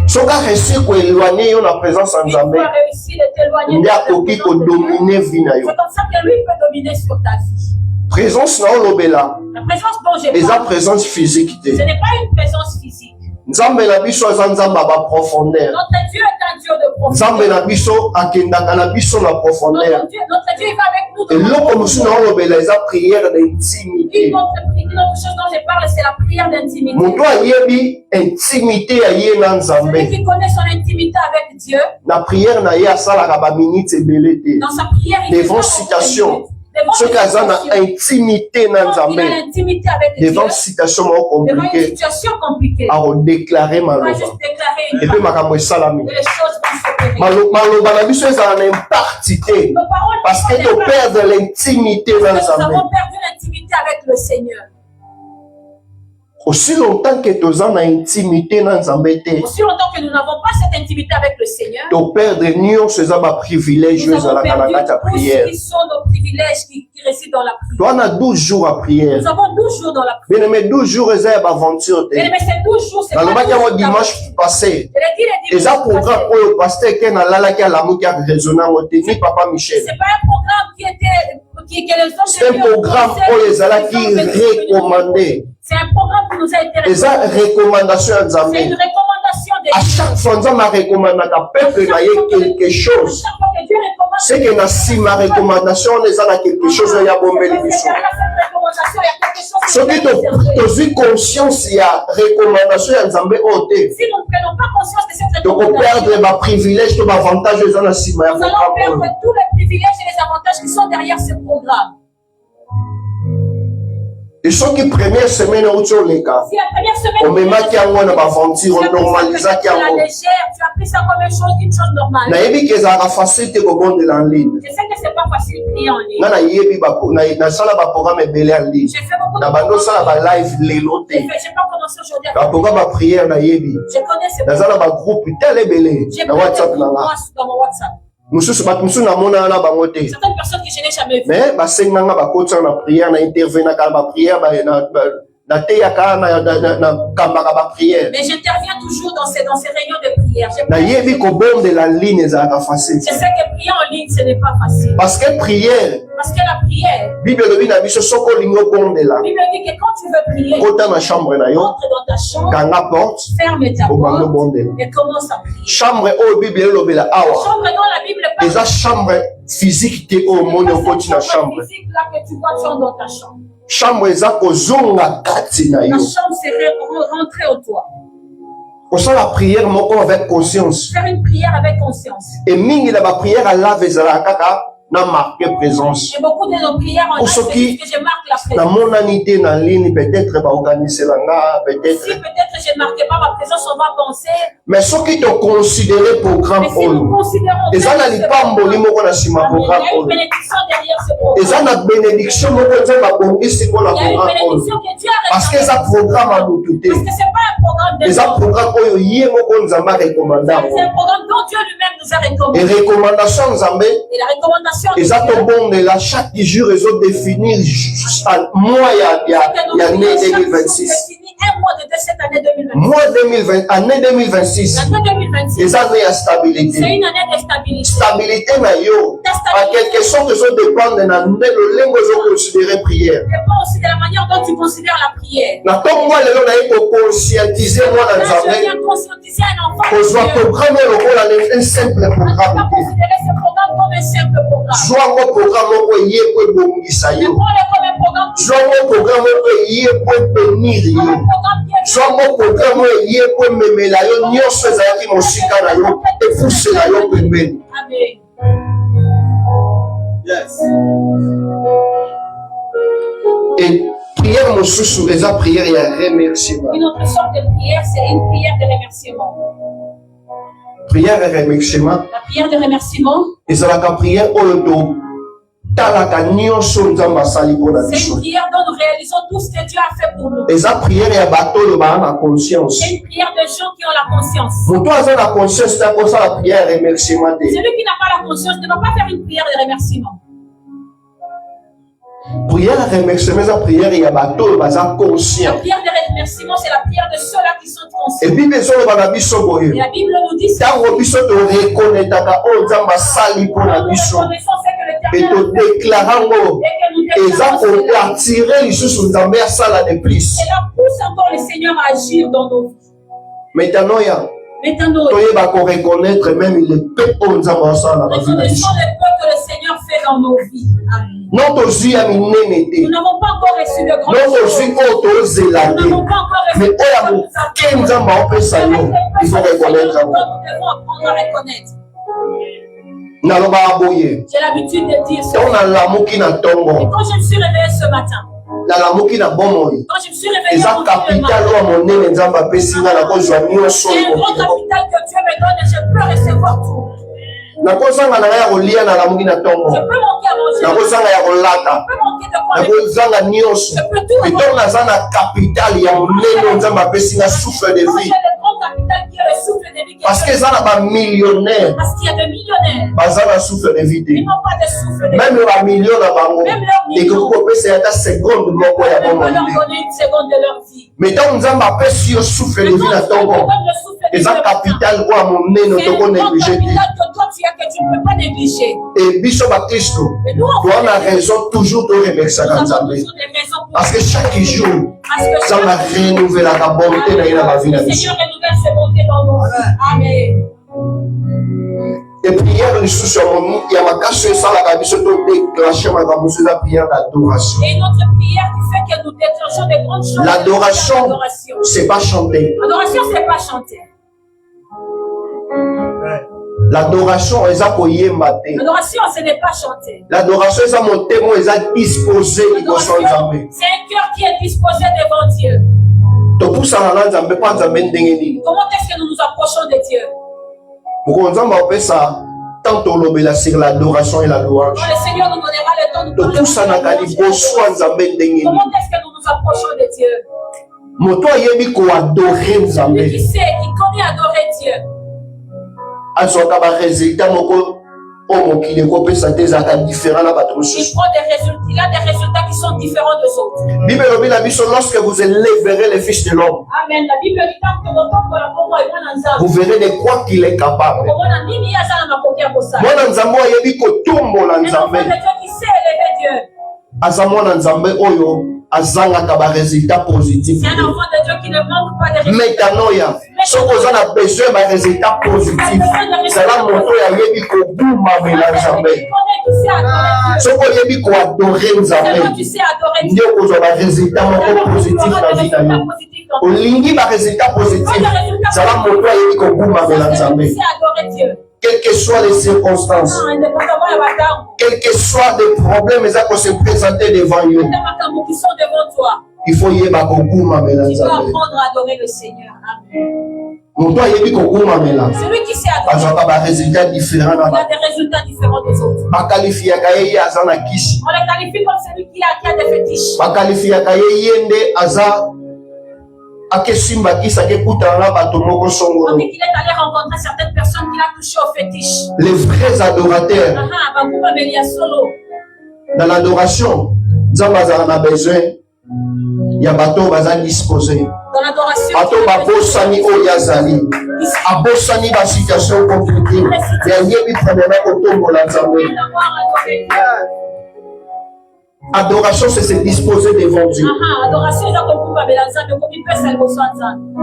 Soka réussir pour éloigner la présence en Il Zambé. doit réussir de t'éloigner de Ndia la koki ko présence de Dieu. dominer vie na yo. C'est comme ça que lui peut dominer sur ta vie. Présence na olobela. La présence dont je Eza parle, présence physique ce te. n'est pas une présence physique. Nzambe na biso eza nzamba ba profondeur. Notre Dieu est un Dieu de Nzambe profondeur. na biso akendaka na biso na profondeur. Notre Dieu, il va avec nous. Et loko mosu na olobela eza prière Une d'intimité. autre chose dont je parle, c'est la prière d'intimité. Moto ayebi intimité ya ye na Celui Nzambe. qui connaît son intimité avec Dieu, Na prière na ye asalaka ba minutes ebele te. dans sa prière, il Devant fait citation. devant Soki aza na situation. intimité na Quand il a Nzambe. l'intimité avec Devant Dieu, citation moko devant une compliquée. situation compliquée, akodéclare il va maloba. juste déclarer une Et puis parole makambo esalami. et les choses vont s'opérer. Maloba na biso ezala na impact te. Nos paroles Parce que sont des toperdre l'intimité na parce que nous Nzambe. avons perdu l'intimité avec le Seigneur. Aussi longtemps que toza na intimité na Nzambe te, Aussi longtemps que nous n'avons pas cette intimité avec le Seigneur, toperdre nyonso eza ba privilège nous avons ezalaka na perdu kati ya tout ce prière. qui sont nos privilèges qui résident dans la prière. Toana 12 jours à prière. Nous avons 12 jours dans la prière. Bien aimé, 12 jours eza ya ba aventure te. Mais ces 12 jours, c'est pas Nalobaki 12 yango jours dimanche passé. Je l'ai dit les Eza dimanches programme passés. oyo pasteur ke nalalaki alamuki araisonne yango te ni papa Michel. C'est pas un programme qui était que les hommes C'est un programme oyo ezalaki recommandé. C'est un programme qui nous a été Eza recommandation ya C'est une Nzambe. recommandation de À Dieu. chaque fois Nzambe recommandaka peuple na ye quelque chose. Chaque fois que Dieu recommande, C'est que na sima recommandation on eza na quelque chose ya bombeli biso. Soki tozwi conscience ya recommandation ya Nzambe oyo te, Si nous ne prenons pas conscience de cette tokoperdre recommandation, ba privilège to ba avantage eza na sima ya nous allons programme perdre oyo. tous les privilèges et les avantages qui sont derrière ce programme. Et soki première semaine outi oleka, Si la première semaine, omemaki yango na ba aventure, tu as pris ça onormalizaki à la yango. légère, tu as pris ça comme une chose normale. Nayebi ke ezalaka facile te kobondela en ligne. Je sais que c'est pas facile de prier en ligne. Nga nayebi nasala ba programme ebele en ligne. J'ai fait beaucoup de Na bando osala ba live lelo te. J'ai pas commencé aujourd'hui à Ba programme ba prière nayebi. Je connais ces Nazala ba groupe tel ebele J'ai na plein de WhatsApp na groupes nga. dans mon WhatsApp. Mosusu bato mosusu namona na bango te. Certaines personnes que je n'ai jamais vues. Mais basenganga bakotisa na prière na intervenaka na ba prière na teyaka na kambaka ba prière. Mais j'interviens toujours dans ces réunions de prière. Nayebi kobondela ligne ezalaka facile. Je sais que prier en ligne, ce n'est pas facile. Parce que prière, Parce que la prière, Bible elobi na biso soko olingi obondela. la Bible dit que quand tu veux prier, Kota na chambre na yo, entre dans ta chambre, kanga porte, ferme ta obanda porte obondela. et commence à prier. Chambre oyo Bible elobela La awa. chambre dont la Bible parle, Eza chambre physique te oyo omoni okoti na cette chambre. physique là que tu vois, tu entres dans ta chambre. Chambre eza kozonga kati na La yo. chambre, c'est rentrer en toi. Kosala prière moko avec conscience. Faire une prière avec conscience. Et mingi na ba prière alave ezalaka kaka na marqué présence. Et beaucoup de nos prières en ligne, Pour ceux c'est qui- juste que je marque la Na présence. monani te na ligne peut-être ba organiser langa Si peut-être. peut-être je ne marquais pas ma présence, on va penser. Mais soki to considérer programme Mais si nous oyo. considérons Eza na que ce lipamboli programme, moko na sima il y programme a une oyo. bénédiction derrière ce programme. Eza na bénédiction moko nzambe abongisi mpona Il y a une programme oyo. bénédiction que Dieu a Parce que réservée. eza programme ya motu te. Parce que c'est pas un programme de Eza l'homme. programme oyo ye moko nzambe arekomanda yango. C'est un programme dont Dieu lui-même nous a Et recommandé. recommandation nzambe Et la recommandation de eza Dieu, tobondela chaque jour ezodéfinir mois ya c'est que nous année prions chaque jour 2026. définir un mois de cette année 2026. Mois 2020, année 2026 L'année 2026, eza année ya c'est stabilité. une année de stabilité. Stabilité na yo Ta en stabilité quelque sorte ezodépendre na lolenge ozoconsidere prière. dépend aussi de la manière dont tu considères la prière. Na ntongo lelo naye koconscientiser mwana Là, je nzambe viens conscientiser un enfant de kozwa Dieu. programme oyo lokola un simple On ne peut programme pas te. considérer ce programme comme un simple programme. Zwa ngo programme moko ye po ebongisa Mais yo. prends-le comme un programme qui Zwa ngo programme moko ye po ebenir comme yo. un programme qui est soit mon programme est lié pour me mêler à yo nyonso ezalaki mosika na yo efusela yo pembeni. Amen. Yes. Et prière mosusu eza prière ya remerciement. Une autre sorte de prière, c'est une prière de remerciement. Prière ya remerciement La prière de remerciement, ezalaka prière oyo totalaka nyonso nzambe asali mpona c'est biso. une prière dont nous réalisons tout ce que Dieu a fait pour nous. Eza prière ya bato oyo baa na conscience. C'est une prière de gens qui ont la conscience. Moto aza na conscience te akosala prière ya remerciement te. Celui qui n'a pas la conscience ne va pas faire une prière de remerciement. Prière ya remerciement eza prière ya bato oyo baza La conscient. prière de remerciement, c'est la prière de ceux-là qui sont conscients. ebible ezoloba na biso Et boye la Bible nous dit ça. ntango biso torekonetaka oyo nzambe asali mpona Nous biso reconnaissons ce que mpe l'Éternel a fait todeklara ngo et que nous eza déclarons cela. koatire lisusu nzambe asala de plus. Cela pousse encore le Seigneur à agir dans nos vies. metanoya Maintenant, toyeba koreconnaître même le peu oyo nzambe asala na bavi na biso reconnaissons le peu que le Seigneur fait dans nos vies. Amen. non tozwi ya minene te Nous n'avons pas encore reçu de grandes non choses. tozwi oyo tozela Nous te n'avons pas encore reçu mais de oyo ya choses. moke nzambe aopesa yo il faut reconnaître yango. Nous devons apprendre à reconnaître. nalobaka boye J'ai l'habitude de dire ça. ntango nalamuki na Et ntongo quand je me suis réveillé ce matin, nalamuki na bomoi quand je me suis réveillé eza au matin, capital oyo monene nzambe apesi nga nakozwa nyonso c'est un grand capital que Dieu me donne et je peux recevoir tout. nakozanga na ngai ya kolia nalamuki na ntongo Je peux manquer à manger. nakozanga ya kolata Je peux manquer de quoi. nakozanga nyonso Je peux tout me ntongo naza na capital ya monene oyo nzambe apesi nga souffle de Quand j'ai vie le grand capital qui est le souffle de vie. parce que eza na bamillionnaire Parce qu'il y a des millionnaires. baza na souffle de vie te Ils n'ont pas de souffle de vie. même bamilio na bango Même leurs millions. ekoki kopesa ya ata seconde moko ya Ils ne peuvent pas bomoi leur te donner une seconde de leur vie. me ntango nzambe apesi yo souffle de vie na ntongo eza capital oyo ya monene C'est un grand tokonéglige te capital que toi tu as que tu ne peux pas négliger. e biso bakristo Et nous, on toa na raison toujours toremerciaka avons nzambe toujours des raisons pour parce que chaque jour Parce que nzambe arenouvellaka bonté na ye na bavi na le biso Seigneur renouvelle ses bontés dans nos vies. Amen. e prière lisusu ya makasi oyo esalaka biso todéclenche makambo mosusu eza prière d'adoration. Et notre prière qui fait que nous déclenchons des grandes choses. L'adoration, L'adoration. c'est pas chanter. L'adoration, c'est pas chanter. L'adoration eza koyemba te. L'adoration, ce n'est pas chanter. L'adoration eza motema oyo eza disposé liboso ya nzambe C'est un cœur qui est disposé devant Dieu. topusana na nzambe mpo nzambe ndenge nini Comment est-ce que nous nous approchons de Dieu? poko nzambe apesa tant tolobela sur l'adoration et la louange Quand le Seigneur nous donnera le temps de parler. topusanaka liboso ya nzambe ndenge nini Comment est-ce que nous nous approchons de Dieu? moto ayebi koadore Celui nzambe qui sait, qui connaît adorer Dieu. azwaka baresultat moko oyo mokili ekopesa te ezalaka différent na bato Il mosusu prend des résultats, il a des résultats qui sont différents des autres. bible elobi na biso lorsque vous élèverez le fils de l'homme Amen. La Bible dit que vous verrez de quoi qu'il est capable mwana nzambe oyo ayebi kotumbola nzambe aza mwana nzambe oyo azangaka baresultat positif metanoya soki oza na besoin ya baresultat positif zala moto oyo ayebi kobumamela nzambe soki oyebi koadore nzambe nde okozwa baresultat moko positif na vie na yo olingi baresultat positif zala moto ayebi kobumamela nzambe quelles que soient les circonstances, quels que soient les problèmes qui se présenter devant nous, il faut y avoir Tu dois apprendre à adorer le Seigneur. Amen. Celui qui sait il adorer, a des résultats différents des autres. On le qualifie comme celui qui a des fétiches. On dit qu'il est allé rencontrer certaines personnes qu'il a touché au fétiche. Les vrais adorateurs, dans l'adoration, nous avons besoin, il y a bateau disposé. Dans l'adoration, bateau babosani oyazali, abosani ba situation compliquée. Il y a yebi premièrement kotombola nzambe. Adoration, c'est se disposer devant Dieu. Adoration, c'est comme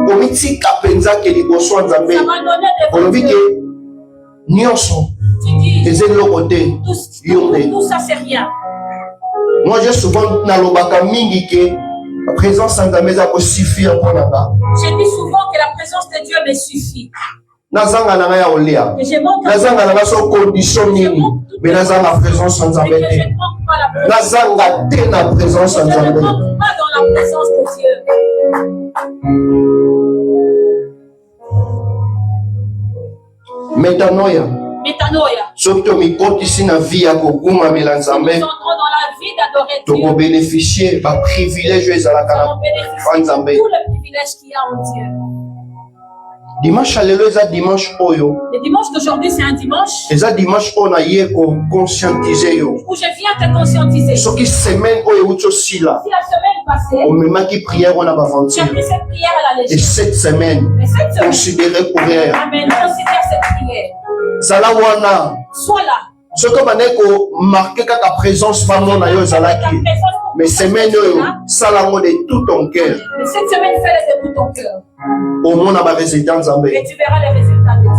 komiti kapenza ke liboso nzambe olobi ke nyonso eza eloko te yo nde tout ça c'est rien. moi j'ai souvent nalobaka mingi ke La présence de Nzambe va suffire pour nanga. Je dis souvent que la présence de Dieu me suffit. Nazanga nanga ya olia. Que je manque Nazanga nanga so condition nini. Mais nazanga présence de et Nzambe que je te. ne manque pas la présence. Nazanga te na présence de Je ne Nzambe. manque pas dans la présence de Dieu. Metanoia. Métanoïa. Soki tomikotisi na vie ya kogumamela Nous Nzambe, entrons dans la vie d'adorer Dieu. tokobénéficie baprivilège oyo ezalaka Nous na allons bénéficier fa de Nzambe. tout le privilège qu'il y a en Dieu. Dimanche ya lelo eza dimanche oyo Le dimanche d'aujourd'hui, c'est un dimanche eza dimanche oyo naye koconscientize yo où je viens te conscientiser. Si soki semaine oyo euti osila la semaine passée, omemaki prière wana j'ai baventure pris cette prière à la et légère. cette semaine Mais cette semaine, considérez prière Amen, considère cette prière. zala wana Sois là. soki obandaki komarke kaka présence pamo na yo Ta ezalaki présence pour mais semaine oyo sala yango de tout ton cœur Mais cette semaine, fais-le de tout ton cœur. omona barésultat Nzambe. Et tu verras les résultats de Dieu.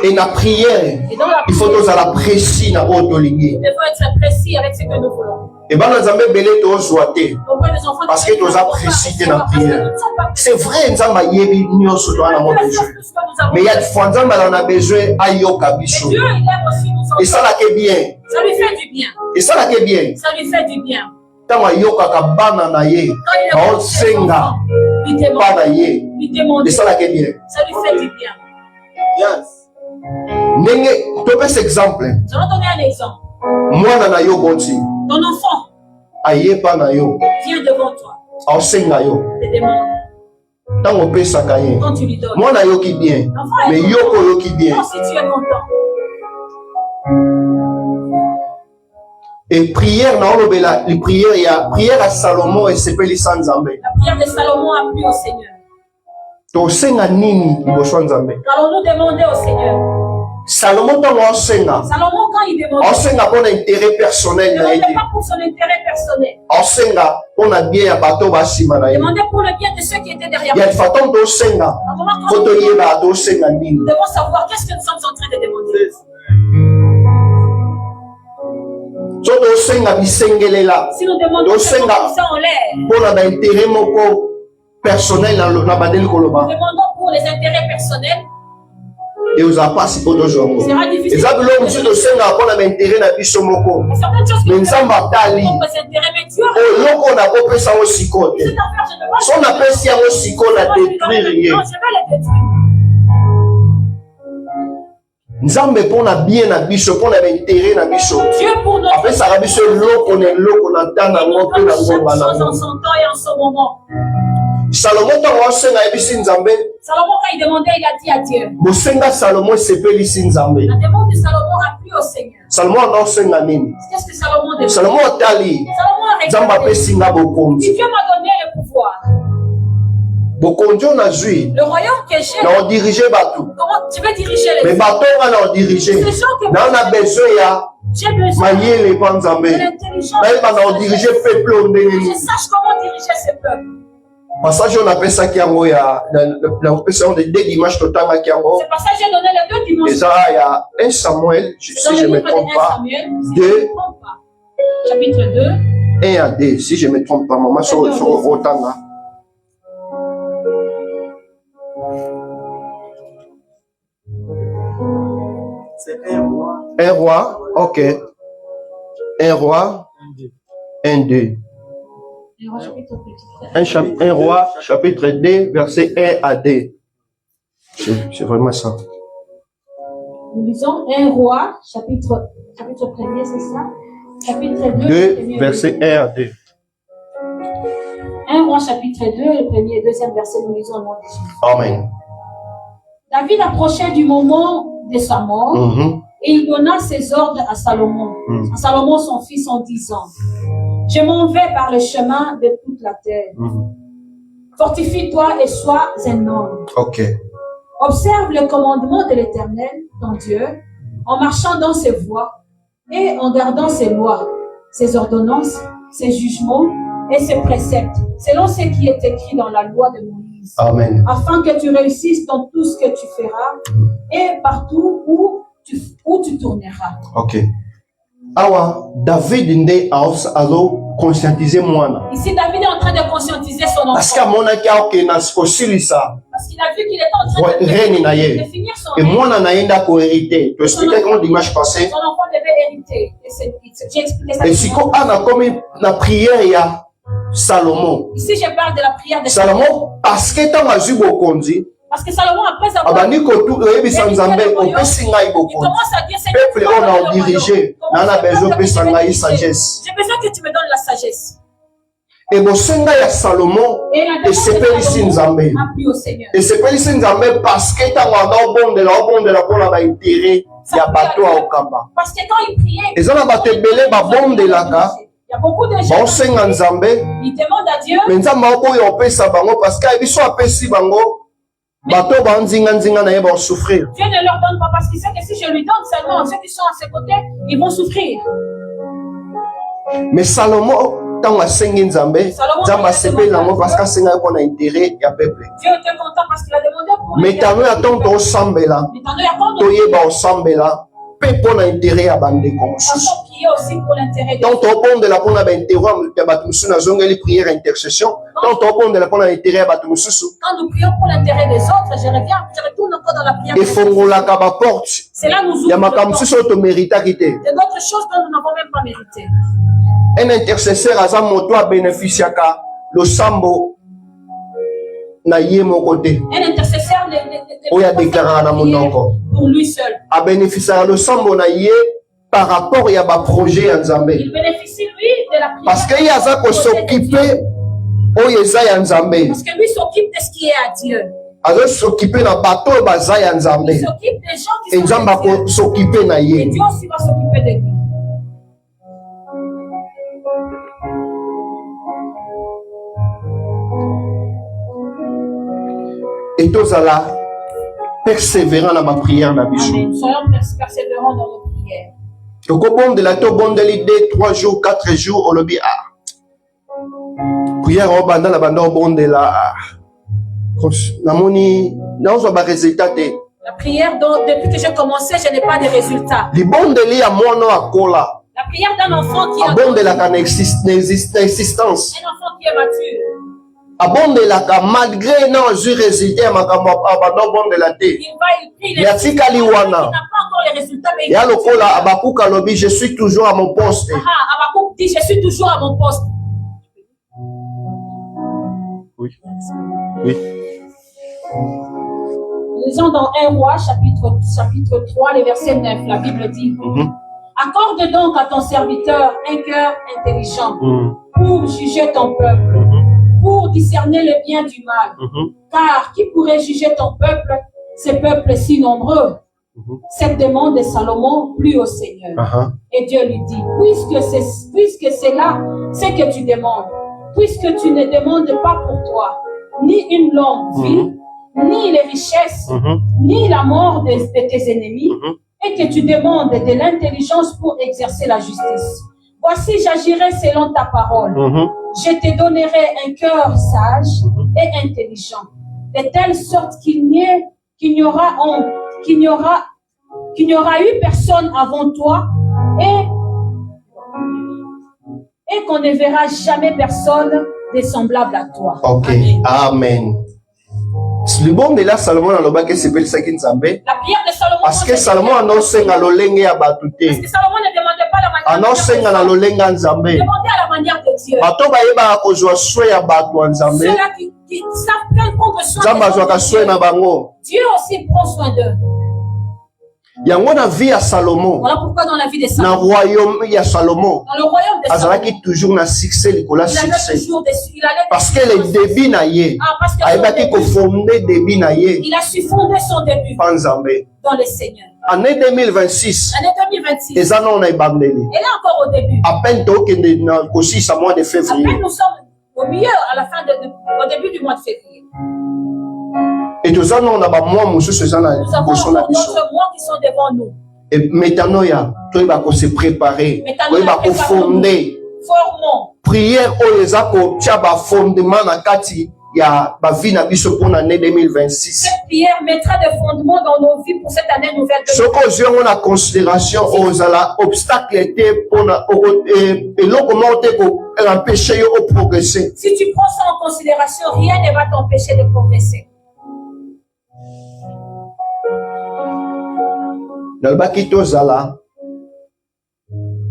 Et la prière, Et dans la il faut prière, tous à la précis na oyo tolingi. nous devons être précis avec ce que nous voulons. Et ben Nzambe belé tozwa te. Auprès des enfants, Parce que tu as précis dans la prière. C'est vrai Nzambe yebi nyonso to na mo besoin. Mais il y a des fois Nzambe on a besoin ayoka biso. Dieu, il aime aussi nous Et ça là que bien. Ça lui fait du bien. Et ça là que bien. Ça lui fait du bien. Tango ayoka ka bana na ye. Quand il Ba est senga il demande. bana ye. Il demande. Et ça là que bien. Ça lui fait du bien. Ndenge topes exemple. Je vais donner un exemple. Mwana na yo boti. Ton enfant Ayepa na yo. vient devant toi. Asenga yo. Te demande. Tango pesaka ye. Quand tu lui donnes. Mwana yoki bien. L'enfant Mais est yoko yoki bien. content. Si tu es content. Et prière, na olobela, les prières, il y a prière à Salomon et sepeli sans Nzambe. La prière de Salomon a plu au Seigneur. To senga nini liboso Nzambe. Allons-nous demander au Seigneur. Salomon tango osenga. Salomon, quand il demandait, Osenga pour intérêt personnel il ne na demandait ye. pas pour son intérêt personnel. Osenga pour na bien ya bato basima na Il ye. demandait pour le bien de ceux qui étaient derrière Ya lui. faton to senga. Normalement, quand Foto nous yeba to senga nini. devons savoir qu'est-ce que nous sommes en train de demander. So to senga bisengelela. Si nous demandons Donc, quelque chose Senga. comme ça en l'air, Pour na ba intérêt moko personnel na badeli nous koloba. demandons pour les intérêts personnels, Et aux apasi po to il jongo. sera difficile. Eza bilo musu to senga pour na ba intérêt na biso moko. Il y a certaines choses qui Mais nous Nzambe atali. pour les intérêts, mais Dieu, Oloko na kopesa ngo siko te. cette affaire, je ne vais pas So napesi yango siko na détruire ye. Non, je vais les détruire. Nzambe mpona bien na biso mpona baintere na biso Dieu pour notre apesaka biso eloko na eloko na ntango il yango nous mpe donne na chaque ngonga chose en nango. son temps et en son moment. Salomo ntango asenga ayebisi Nzambe Salomon, quand il demandait, il a dit à Dieu. bosenga Salomo esepelisi Nzambe. La demande de Salomon a plu au Seigneur. Salomo ana osenga nini? Qu'est-ce que Salomon demande? Salomo atali Salomon a Nzambe répondu. apesi nga bokonzi. Dieu m'a donné le pouvoir. Bokonzi oyo nazwi Le royaume que j'ai, na odirige bato comment tu veux diriger les me gens? bato nga na odirige Ces gens que na na besoin ya j'ai besoin mayele mpa Nzambe de l'intelligence. nayeba na odirige peuple oyo ndenge Je nini. sache comment diriger ce peuple. Passage oyo napesaki yango ya napesa yango de dimanche totangaki yango C'est pour ça que j'ai donné les deux dimanches. eza ya 1 Samuel si Dans je le me livre de trompe 1 pas Samuel, si Deux. je ne me trompe pas. Chapitre 2. 1 à 2 si je me trompe pas maman so otanga C'est un roi. un roi ok un roi 1 2 un roi chapitre 2 verset 1 à 2 c'est vraiment ça. Nous lisons 1 roi, chapitre 1er, c'est ça? Chapitre 2 verset 1 à 2. 1 roi, chapitre 2, le premier et deuxième verset, nous lisons au nom de Jésus. Amen. David approchait du moment de sa mort Mhm. et il donna ses ordres à Salomon, à Salomon son fils, en disant: Je m'en vais par le chemin de toute la terre. Mhm. Fortifie-toi et sois un homme. Ok. Observe le commandement de l'Éternel, ton Dieu, en marchant dans ses voies et en gardant ses lois, ses ordonnances, ses jugements et ses préceptes, selon ce qui est écrit dans la loi de Moïse, Amen. afin que tu réussisses dans tout ce que tu feras et partout où tu tourneras. Ok. Awa, David nde alo conscientiser mwana. Ici, David est en train de conscientiser son Parce qu'à enfant. mon avis, ça. Parce qu'il a vu qu'il était en train de finir son Et règne. moi, on a un co hérité. Tu expliquais comment dimanche passé. Son enfant devait hériter. J'ai expliqué ça. Et si on a comme la prière, il y a Salomon. Ici, je parle de la prière de Salomon, parce que tant que tu as Parce que Salomon, après avoir abandi kotu oyebi sanzambe opesi ngai il bokonzi. commence à dire, Seigneur, Peuple on a dirigé, nana besoin pesa ngai sagesse. j'ai besoin que tu me donnes la sagesse. Et bosenga ya Salomon Et la demande esepelisi de nzambe. Salomon a plu au Seigneur. Esepelisi nzambe parce que tango anga obondela mpona baintere ya bato ya okamba. Parce que quand il priait, Eza na bato ebele babondelaka il y a beaucoup de gens baosenga nzambe qui demandent à Dieu, me nzambe oyo opesa bango parce que ayebi so apesi bango bato banzinga na ye baosouffrir. Dieu ne leur donne pas parce qu'il sait que si je lui donne seulement, ceux qui sont à ses côtés, ils vont souffrir. Mais Salomon, tant asengi nzambe, nzambe asepeli nango parce que asenga ye mpona intérêt ya peuple. Dieu était content parce qu'il a demandé pour Mais tano ya ntongo tosambela, toyeba osambela mpe mpona intérêt ya bandeko mosusu. aussi pour l'intérêt de Tant tobondela mpona baintérêt ya bato mosusu nazongeli prière intercession, tant tobondela mpona intérêt ya bato mosusu Quand nous prions pour l'intérêt des autres, je retourne encore dans la prière. efongolaka baporte C'est là nous ya ouvrons makambo mosusu oyo tomeritaki te. de d'autres choses dont nous n'avons même pas mérité. Un intercesseur aza moto abénéficiaka losambo na ye moko te. Un intercesseur Oyo adéclaraka na monoko pour lui seul. abénéficiaka losambo na ye par rapport ya baprojet ya nzambe. Il bénéficie lui de la prière. Parce que ye aza kosoccupe oyo eza ya nzambe. Parce que lui s'occupe de ce qui est à Dieu. Azo s'occuper na bato oyo baza ya nzambe. Il s'occupe des gens qui Et sont nzambe à Dieu. akosoccupe na Et ye. Dieu aussi va s'occuper de lui. Et tozala persévérant na baprière na biso. Amen. Soyons persévérants dans nos prières. Tokobondela tobondeli 2, 3 jours, 4 jours olobi prière obanda na banda obondela namoni nazwa baresultat te. La prière, donc, depuis que j'ai commencé, je n'ai pas de résultats. Libondeli ya mwana akola La prière d'un enfant qui a un abondelaka na existence. enfant qui est mature. Abondelaka malgré na ozwi résultat ya makambo abanda obondela te. Il prie les Ya résultats. tikali Il wana. n'a pas encore les résultats, mais il Ya continue. lokola Abakuka lobi je suis toujours à mon poste. Habakkuk dit, je suis toujours à mon poste. Oui. Oui. Nous lisons dans 1 Roi, chapitre 3, le verset 9, la Bible dit, accorde donc à ton serviteur un cœur intelligent pour juger ton peuple, pour discerner le bien du mal. Car qui pourrait juger ton peuple, ce peuple si nombreux? Cette demande de Salomon plut au Seigneur. Et Dieu lui dit, puisque c'est là ce que tu demandes, puisque tu ne demandes pas pour toi ni une longue vie, ni les richesses, ni la mort de tes ennemis, et que tu demandes de l'intelligence pour exercer la justice. Voici, j'agirai selon ta parole. Je te donnerai un cœur sage et intelligent, de telle sorte qu'il n'y aura eu personne avant toi et qu'on ne verra jamais personne de semblable à toi. Ok, amen. Le bon de là, Salomon a l'obak s'appelle Sakin Zambe. La prière de Salomon. Parce que Salomon a annoncé à l'olenge à Batouté. Parce que Salomon ne demandait pas la manière Annoncé à l'olenge à Zambe. Il demandait à la manière de Dieu. Bato baïba a kozwa soué à Batou en Zambe. Ceux-là qui savent prendre soin Zamba zwa ka de soué na bango. Dieu aussi prend soin d'eux. Yango na vie à Salomon. Voilà pourquoi dans la vie de Na Salomon, royaume ya Salomon. dans le royaume de Salomon, Azalaki toujours na succès, l'école il allait succès. toujours dessus. Il allait Parce que le début na ye. parce que Aïbaki ko fondé début na ye. il a su fonder son début Pan Zambe. dans le Seigneur. Année 2026. Année 2026. Les années on a bandeli. Et là encore au début. À peine tokende na kosi sa mois de À février. peine nous sommes au milieu, à la fin au début du mois de février. Et tous en on a ba mois monsieur ce na Nous avons koso na biso. d'autres mois qui sont devant nous. Et maintenant ya toi va ko se préparer. Toi va ko fonder. Formons. Prière o eza ko tia ba fondement na kati ya ba vie na biso pour l'année 2026. Cette prière mettra des fondements dans nos vies pour cette année nouvelle. Soko ozwi na considération ozala obstacle était pour na eloko moko te ko empêcher yo de progresser. Si tu prends ça en considération, rien ne va t'empêcher de progresser. Nalbaki tozala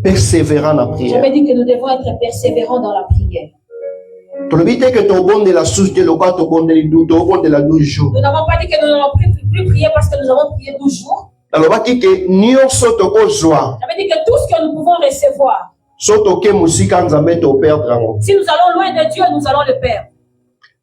persévérant dans la Je prière. me dis que nous devons être persévérants dans la prière. Tolobi te que tobonde la source de loka tobonde les 12 jours. Nous n'avons pas dit que nous n'allons plus prier parce que nous avons prié 12 jours. Nalobaki ke nyonso tokozwa Ça veut dire que tout ce que nous pouvons recevoir, so toke musika nzambe toperdre yango. si nous allons loin de Dieu, nous allons le perdre.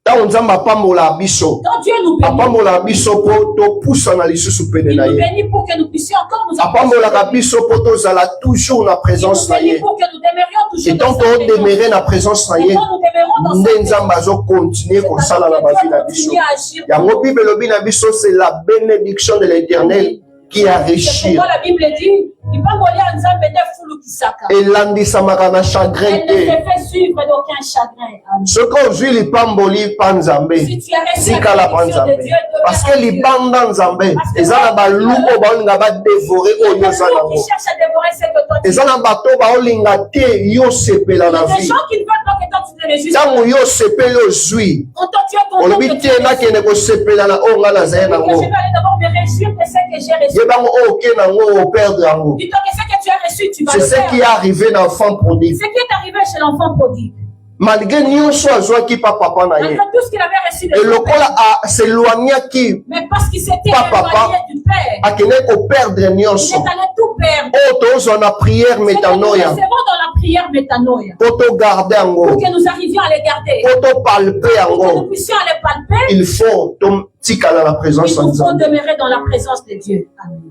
Ntango nzambe apambola biso Quand Dieu nous bénit, apambola biso po topusa na lisusu pene il na nous ye. bénit pour que nous puissions encore nous Apambolaka approcher. biso po tozala toujours na Il présence nous na bénit ye. pour que nous demeurions toujours Et dans tant sa qu'on présence. demeurer na présence na Et ye, quand nous demeurons dans sa nde présence, nzambe azokontinue kosala na bavi na biso. continue à agir. Yango Bible elobi na biso c'est la bénédiction de l'Éternel qui C'est enrichit. pourquoi la Bible dit, il va mourir en Nzambe ne fulu kisaka. elandisamaka na chagrin Elle ne te. se fait suivre d'aucun chagrin. Amen. Soki ozwi lipamboli pa nzambe Si tu as reçu la tikala pa bénédiction de nzambe Dieu, parce que demeure en Dieu. libanda nzambe eza na baluku oyo baolinga badevore Il y a oyo des oza gens nango qui cherchent à dévorer ce que toi tu eza na bato baolinga te yo sepela Il y na a des vie gens qui ne veulent pas que toi tu te réjouisses. ntango yo sepeli ozwi Quand toi tu es content olobi que tu te es nakende kosepela na oyo nga nazali que je nango vais aller d'abord me réjouir de ce que j'ai reçu. yebango oyo oke nango operdre yango. Dis-toi que ce que tu as reçu, tu vas C'est le ce faire. qui est arrivé dans l'enfant prodigue. Ce qui est arrivé chez l'enfant prodigue. Malgré nyonso azwaki pa papa na ye Malgré tout ce qu'il avait reçu de son père, elokola s'éloignaki mais parce qu'il s'était Pas papa. éloigné du père, akende koperdre il nyonso est allé tout perdre. oyo tozwa na prière C'est que nous metanoia recevons dans la prière métanoïa. po togarde yango Pour que nous arrivions à les garder. po topalpe Pour que nous yango puissions les palper, il faut totikala na il présence ya nous faut nzambe. demeurer dans la présence de Dieu. Amen.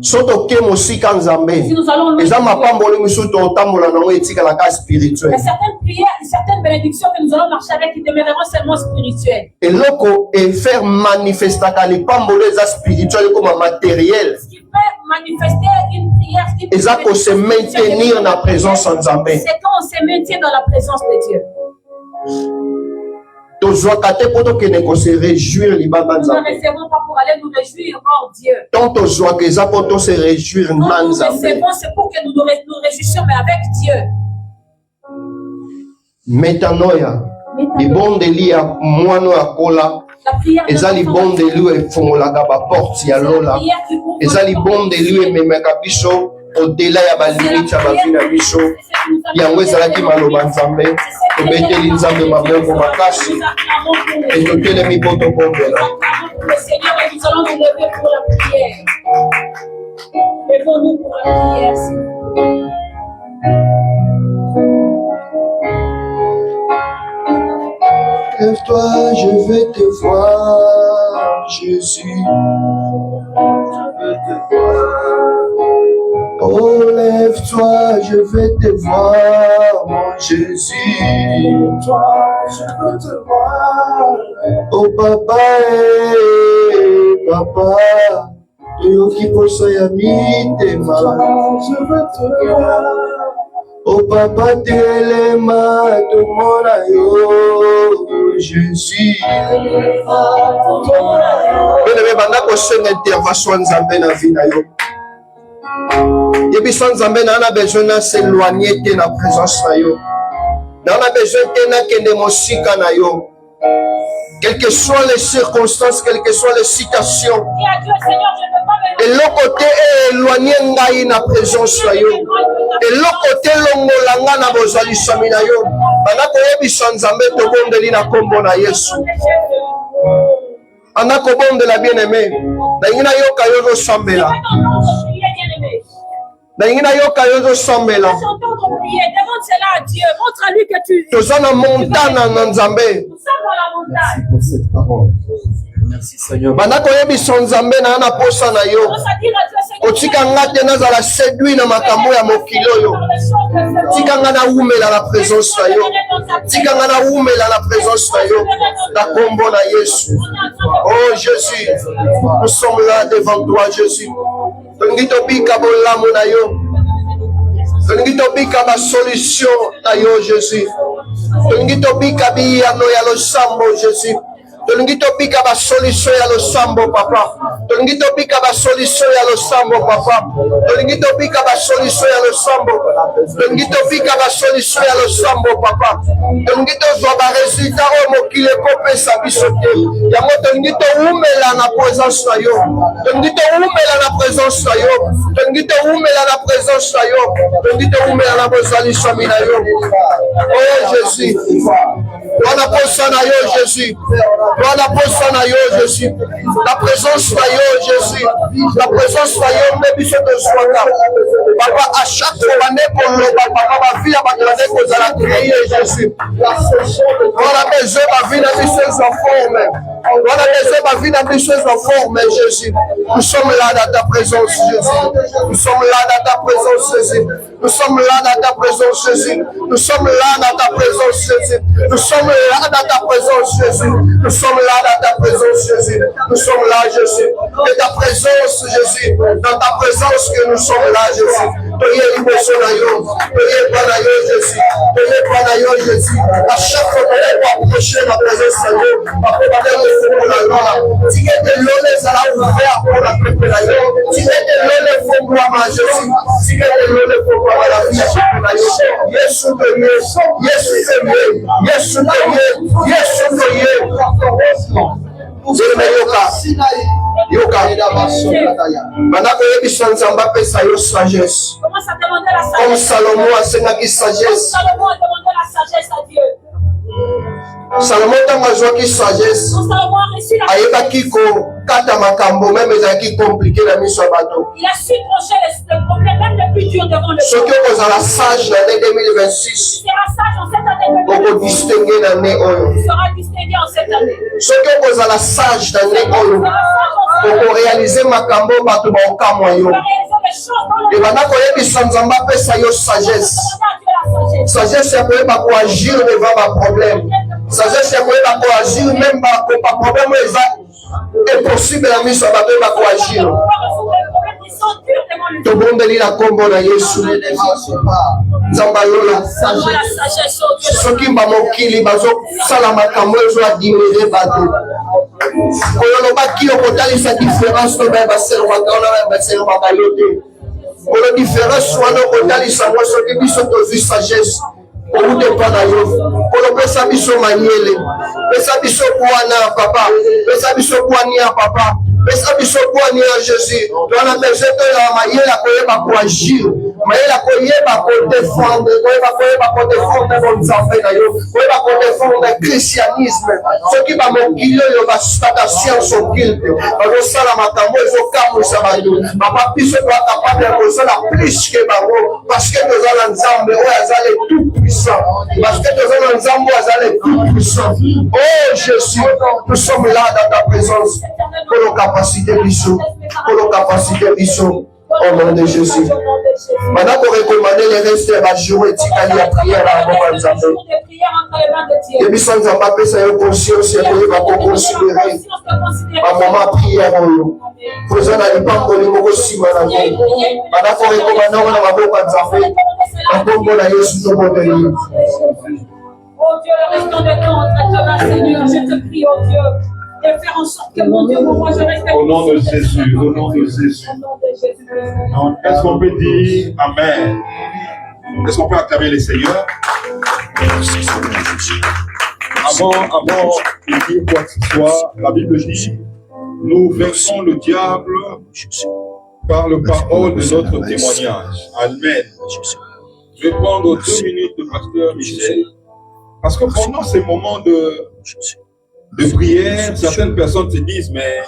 So toke mosika nzambe Si nous allons loin eza de Dieu, mapamboli misu totambola nango etikalaka il y spirituel a certaines prières, certaines bénédictions que nous allons marcher avec qui demeureront seulement spirituelles. eloko efaire manifestaka lipambolo eza spirituel koma matériel Ce qui fait manifester une prière, une eza bénédiction kose maintenir na présence ya nzambe. c'est quand on se maintient dans la présence de Dieu. tozwaka te po tokende kose réjouir libanda Nous ne nzambe recevons pas pour aller nous réjouir hors Dieu. tant tozwaka eza po tose réjouir Quand na nous nzambe. recevons, c'est pour que nous nous réjouissions, mais avec Dieu. metanoia libondeli ya mwana oyo akola La prière de eza l'enfant, libondeli oyo efungolaka baporte ya c'est la lola prière qui ouvre eza les portes libondeli oyo de Dieu. ememaka biso odela ya balimite ya bavi na biso yango ezalaki maloba nzambe tobeteli nzambe maboko makasi etotelemi po tobombela. Le Seigneur, et nous allons nous lever pour la prière. Levons-nous pour la prière, s'il vous plaît. Lève-toi, je vais te voir, Jésus. Je vais te voir. Oh, lève-toi, je vais te voir, mon Jésus. Lève-toi, je veux te voir. Oh, papa, papa. Toyoki posa ya mitema. Je veux te voir. Oh papa telema tomona yo Jésus. Bien-aimé banda kosenga intervention nzambe na vie na yo. Yebiso nzambe na besoin na s'éloigner te na présence na yo. Na besoin te na kende mosika na yo. Quelles que soient les circonstances, quelles que soient les situations. Dis à Dieu, Seigneur, je ne veux pas me Et l'autre côté est éloigné ngai na présence na yo. eloko te longola nga na bozalisami na yo banda koyebisa nzambe tobondeli na kombo na yesu anda kobondela bien-aimé nalingi nayoka yo ozosambela nalingi nayoka yo ozosambela toza na montana na nzambe banda koyebisa nzambe na na posa na yo otika nga te nazala séduit na makambo ya mokili oyo tika nga nawumela na présence na yo tika nga nawumela na présence na yo na kombo na yesu. Oh Jésus, nous sommes là devant toi Jésus. tolingi tobika bolamu na yo tolingi tobika basolution na yo Jésus. tolingi tobika biyano ya losambo Jésus. Tolingi tobika ba solution ya losambo papa. Tolingi tobika ba solution ya losambo papa. Tolingi tobika ba solution ya losambo. Tolingi tobika ba solution ya losambo papa. Tolingi tozwa ba resultat o mokili kopesa biso te. Yango tolingi toumela na présence na yo. Tolingi toumela na présence na yo. Tolingi toumela na présence na yo. Tolingi toumela na bozalisha mina yo. Oh Jésus. Wana posa na yo Jésus. Wana posa na yo Jésus. La présence na yo Jésus. La présence na yo mebiso tozwaka. Papa à chaque fois nekoloba papa bavie ya bato bande kozala créé Jésus. Wana besoin bavie na biso ezoforme. Wana besoin bavie na biso ezoforme Jésus. Nous sommes là dans ta présence Jésus. Nous sommes là dans ta présence Jésus. Nous sommes là dans ta présence Jésus. Nous sommes là dans ta présence Jésus. Nous sommes là dans ta présence Jésus. Nous sommes là dans ta présence Jésus. Nous sommes là Jésus. De ta présence Jésus. Dans ta présence que nous sommes là Jésus. Toye liboso na yo. Toye pana yo Jésus. Toye pana yo Jésus. À chaque fois qu'on est approché la présence de Dieu. Papa va nous faire la loi. Si que de l'eau sera ouvert pour la peuple na yo. Si que de l'eau faut boire Jésus. Si que de l'eau faut boire la vie na yo. Yesu toye. Yesu toye. Yesu toye. Yesu toye. Yoka. Maintenant que les bichons s'en pesa yo sagesse. Commence à demander la Comme sagesse. Salomon a sengaki sagesse. Salomon a demandé la sagesse à Dieu. Salomon ntango azwaki sagesse Quand Salomon a reçu la sagesse, ayebaki kokata makambo meme ezalaki komplike na miso ya bato. il a su trancher le problème même le plus dur devant le Soki peuple. okozala sage na année 2026 Tu seras sage en cette année 2020. okodistingue na année oyo. Tu seras distingué en cette année. Soki okozala sage na année Tu oyo seras sage en cette année. okorealize makambo bato baokamwa yo. Tu vas réaliser les choses dans le monde. ebanda koyebisa nzambe apesa yo sagesse. Demande à Dieu la sagesse. Sagesse ya koyeba koagir devant baproblème. Sagesse ya koyeba koagir même baproblème oyo eza impossible na miso ya bato oyeba koagir. On va résoudre les problèmes qui sont durs devant le monde. tobondeli na nkombo na yesu nzambe alola Donne-moi la sagesse, oh Dieu. soki bamokili bazosala makambo ezo adimire bato oyo olobaki okotalisa différence to baye baservaka wana baye baservaka yo te oyo différence wana okotalisa ngo soki biso tozwi sagesse oude mpa na yo kolopesa biso mayele pesa biso bwana papa pesa biso bwani ya papa pesa biso bwani ya jésus twana besoin toyala mayele akoyeba koagir mayele akoyeba kodefendre koyeba kodefendre bonzambe na yo koyeba kodefendre christianisme soki bamokili oyo basutaka science occulte bazosala makambo ezokamwisa bato papa biso toa capable ya kozala plus ke bango parce que toza na nzambe oyo aza le tout puissant parce que toza na nzambe oyo aza le tout puissant oh jésus nous sommes là dans ta présence pour nos capacités biso pour nos capacités biso au nom de jésus maintenant pour recommander les restes ya bajour etikali ya prière na bango banzambe yebisa nzambe apesa yo conscience ya koyeba koconsidere bamoma prière oyo toza na lipamboli moko nsima nango banda korekomanda ngo na maboko ya nzambe na nkombo na yesu tobondeli Oh Dieu, le restant de temps entre tes mains, Seigneur, je te prie, oh Dieu, de faire en sorte que mon Dieu, pour moi, je reste Au nom de Jésus, au nom de Jésus. Au nom de Jésus. Est-ce qu'on peut dire Amen? Est-ce qu'on peut acclamer les Seigneurs? Avant de dire quoi que ce soit, la Bible dit, nous vaincrons le diable par le parole de notre témoignage. Amen. Je vais prendre 2 minutes de pasteur Michel, parce que pendant ces moments de prière, certaines personnes se disent, mais